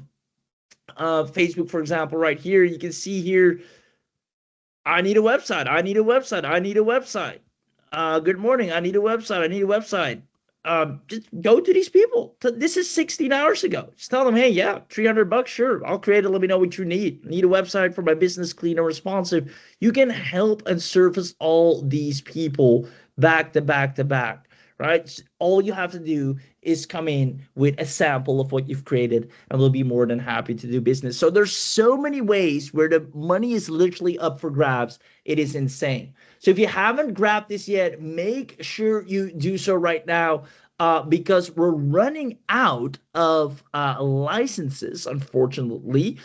Facebook, for example, right here. You can see here, I need a website. I need a website. I need a website. Good morning. I need a website. I need a website. Just go to these people. This is 16 hours ago. Just tell them, hey, yeah, $300, sure. I'll create it. Let me know what you need. Need a website for my business, clean and responsive. You can help and service all these people back to back to back, right? All you have to do is come in with a sample of what you've created, and they'll be more than happy to do business. So there's so many ways where the money is literally up for grabs. It is insane. So if you haven't grabbed this yet, make sure you do so right now, because we're running out of licenses, unfortunately.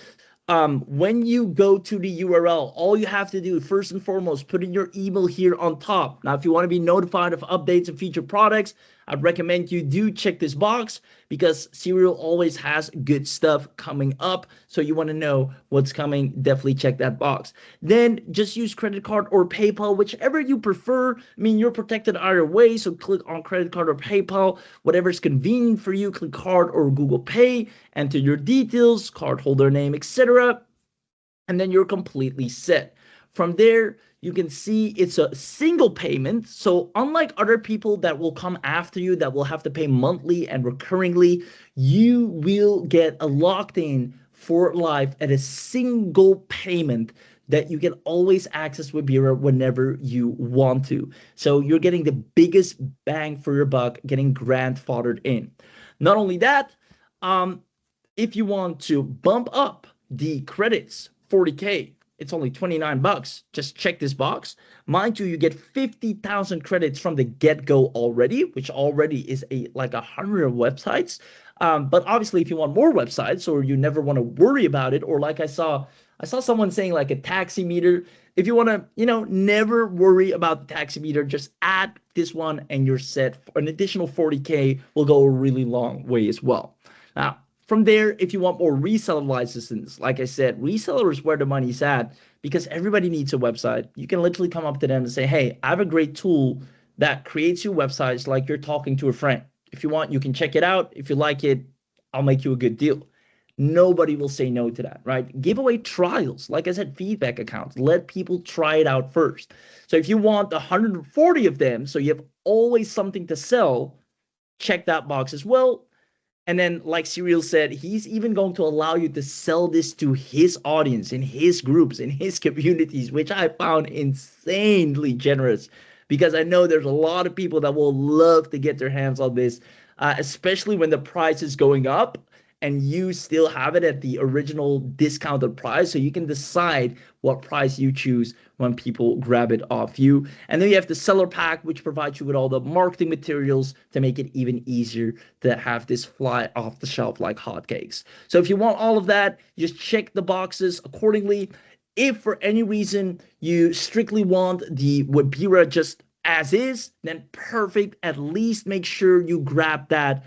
When you go to the URL, all you have to do, first and foremost, put in your email here on top. Now, if you want to be notified of updates and featured products, I'd recommend you do check this box, because Serial always has good stuff coming up. So you want to know what's coming, definitely check that box. Then just use credit card or PayPal, whichever you prefer. I mean, you're protected either way. So click on credit card or PayPal, whatever's convenient for you. Click card or Google Pay, enter your details, cardholder name, etc. And then you're completely set. From there, you can see it's a single payment. So unlike other people that will come after you that will have to pay monthly and recurringly, you will get a locked in for life at a single payment that you can always access Webira whenever you want to. So you're getting the biggest bang for your buck, getting grandfathered in. Not only that, if you want to bump up the credits, 40K, it's only 29 bucks. Just check this box. Mind you, you get 50,000 credits from the get-go already, which already is like 100 websites. But obviously, if you want more websites or you never want to worry about it, or like I saw someone saying like a taxi meter. If you want to, never worry about the taxi meter, just add this one and you're set. An additional 40K will go a really long way as well. Now, from there, if you want more reseller licenses, like I said, resellers where the money's at because everybody needs a website. You can literally come up to them and say, hey, I have a great tool that creates you websites like you're talking to a friend. If you want, you can check it out. If you like it, I'll make you a good deal. Nobody will say no to that, right? Give away trials. Like I said, feedback accounts. Let people try it out first. So if you want 140 of them, so you have always something to sell, check that box as well. And then, like Cyril said, he's even going to allow you to sell this to his audience, in his groups, in his communities, which I found insanely generous because I know there's a lot of people that will love to get their hands on this, especially when the price is going up and you still have it at the original discounted price. So you can decide what price you choose when people grab it off you. And then you have the seller pack, which provides you with all the marketing materials to make it even easier to have this fly off the shelf like hotcakes. So if you want all of that, just check the boxes accordingly. If for any reason you strictly want the Webira just as is, then perfect. At least make sure you grab that.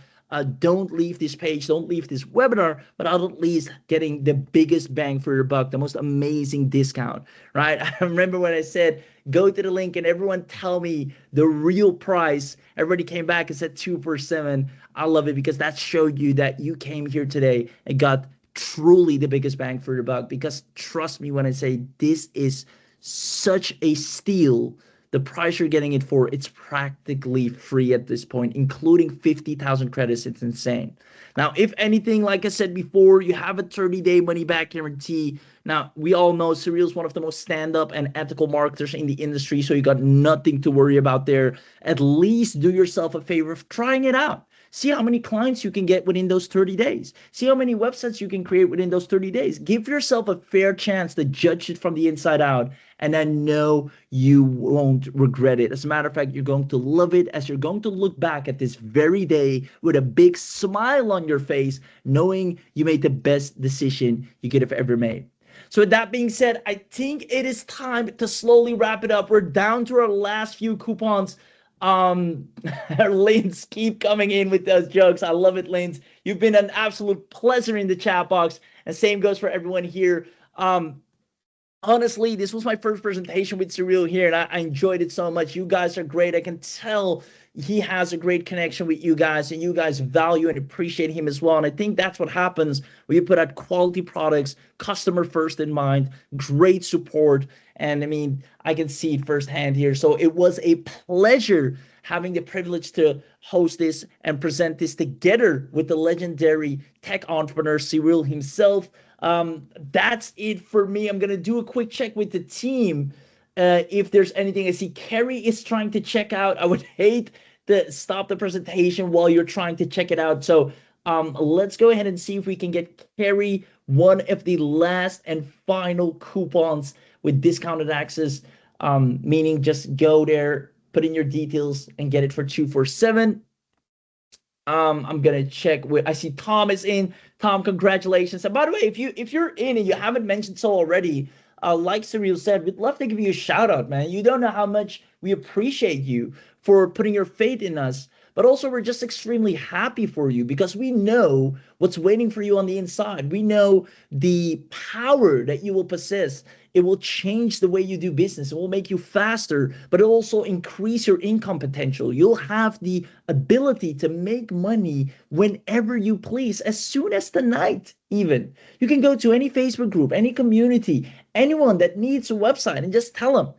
Don't leave this page, don't leave this webinar without at least getting the biggest bang for your buck, the most amazing discount, right? I remember when I said, go to the link and everyone tell me the real price. Everybody came back and said 2 for 7. I love it because that showed you that you came here today and got truly the biggest bang for your buck. Because trust me when I say this is such a steal. The price you're getting it for, it's practically free at this point, including 50,000 credits. It's insane. Now, if anything, like I said before, you have a 30-day money-back guarantee. Now, we all know Cyril is one of the most stand-up and ethical marketers in the industry, so you got nothing to worry about there. At least do yourself a favor of trying it out. See how many clients you can get within those 30 days. See how many websites you can create within those 30 days. Give yourself a fair chance to judge it from the inside out, and I know you won't regret it. As a matter of fact, you're going to love it as you're going to look back at this very day with a big smile on your face, knowing you made the best decision you could have ever made. So with that being said, I think it is time to slowly wrap it up. We're down to our last few coupons. Linz, keep coming in with those jokes. I love it, Linz. You've been an absolute pleasure in the chat box, and same goes for everyone here. Honestly, this was my first presentation with Cyril here, and I enjoyed it so much. You guys are great. I can tell he has a great connection with you guys, and you guys value and appreciate him as well. And I think that's what happens when you put out quality products, customer first in mind, great support. And I mean, I can see it firsthand here. So it was a pleasure having the privilege to host this and present this together with the legendary tech entrepreneur Cyril himself. That's it for me. I'm going to do a quick check with the team. If there's anything, I see Carrie is trying to check out. I would hate to stop the presentation while you're trying to check it out. So let's go ahead and see if we can get Carrie one of the last and final coupons with discounted access, meaning just go there, put in your details and get it for 247. I'm gonna check with. I see Tom is in. Tom, congratulations! And by the way, if you're in and you haven't mentioned so already, like Cyril said, we'd love to give you a shout out, man. You don't know how much we appreciate you for putting your faith in us. But also, we're just extremely happy for you because we know what's waiting for you on the inside. We know the power that you will possess. It will change the way you do business. It will make you faster, but it'll also increase your income potential. You'll have the ability to make money whenever you please, as soon as the night even. You can go to any Facebook group, any community, anyone that needs a website and just tell them,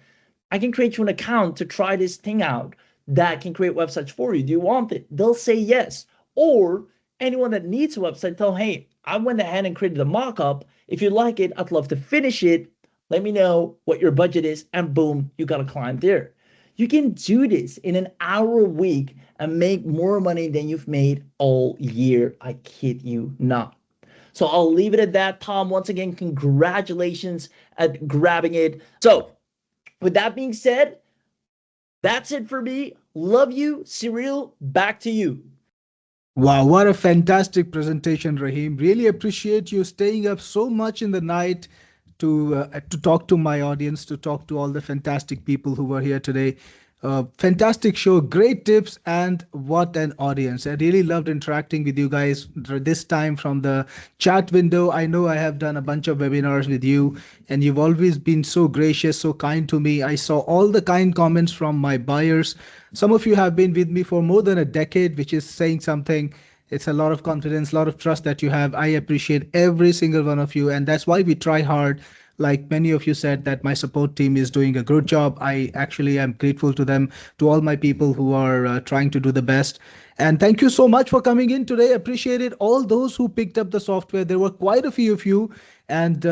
I can create you an account to try this thing out that can create websites for you. Do you want it? They'll say yes. Or anyone that needs a website, tell them, hey, I went ahead and created a mock-up. If you like it, I'd love to finish it. Let me know what your budget is, and boom, you got a client there. You can do this in an hour a week and make more money than you've made all year. I kid you not. So I'll leave it at that. Tom, once again, congratulations at grabbing it. So with that being said, that's it for me. Love you, Cyril. Back to you. Wow, what a fantastic presentation, Rahim. Really appreciate you staying up so much in the night to talk to my audience, to talk to all the fantastic people who were here today. Fantastic show, great tips, and what an audience. I really loved interacting with you guys this time from the chat window. I know I have done a bunch of webinars with you, and you've always been so gracious, so kind to me. I saw all the kind comments from my buyers. Some of you have been with me for more than a decade, which is saying something. It's a lot of confidence, a lot of trust that you have. I appreciate every single one of you, and that's why we try hard. Like many of you said, that my support team is doing a good job. I actually am grateful to them, to all my people who are trying to do the best. And thank you so much for coming in today. Appreciate it. All those who picked up the software, there were quite a few of you. And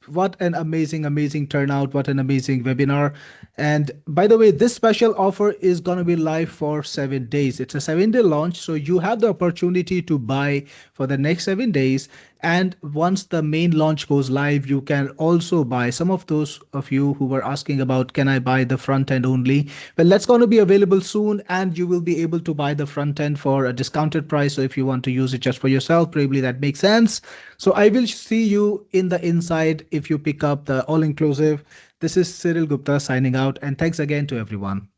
what an amazing, amazing turnout. What an amazing webinar. And by the way, this special offer is going to be live for 7 days. It's a 7-day launch. So you have the opportunity to buy for the next 7 days. And once the main launch goes live, you can also buy. Some of those of you who were asking about, can I buy the front end only? Well, that's going to be available soon, and you will be able to buy the front end for a discounted price. So if you want to use it just for yourself, probably that makes sense. So I will see you in the inside if you pick up the all inclusive. This is Cyril Gupta signing out, and thanks again to everyone.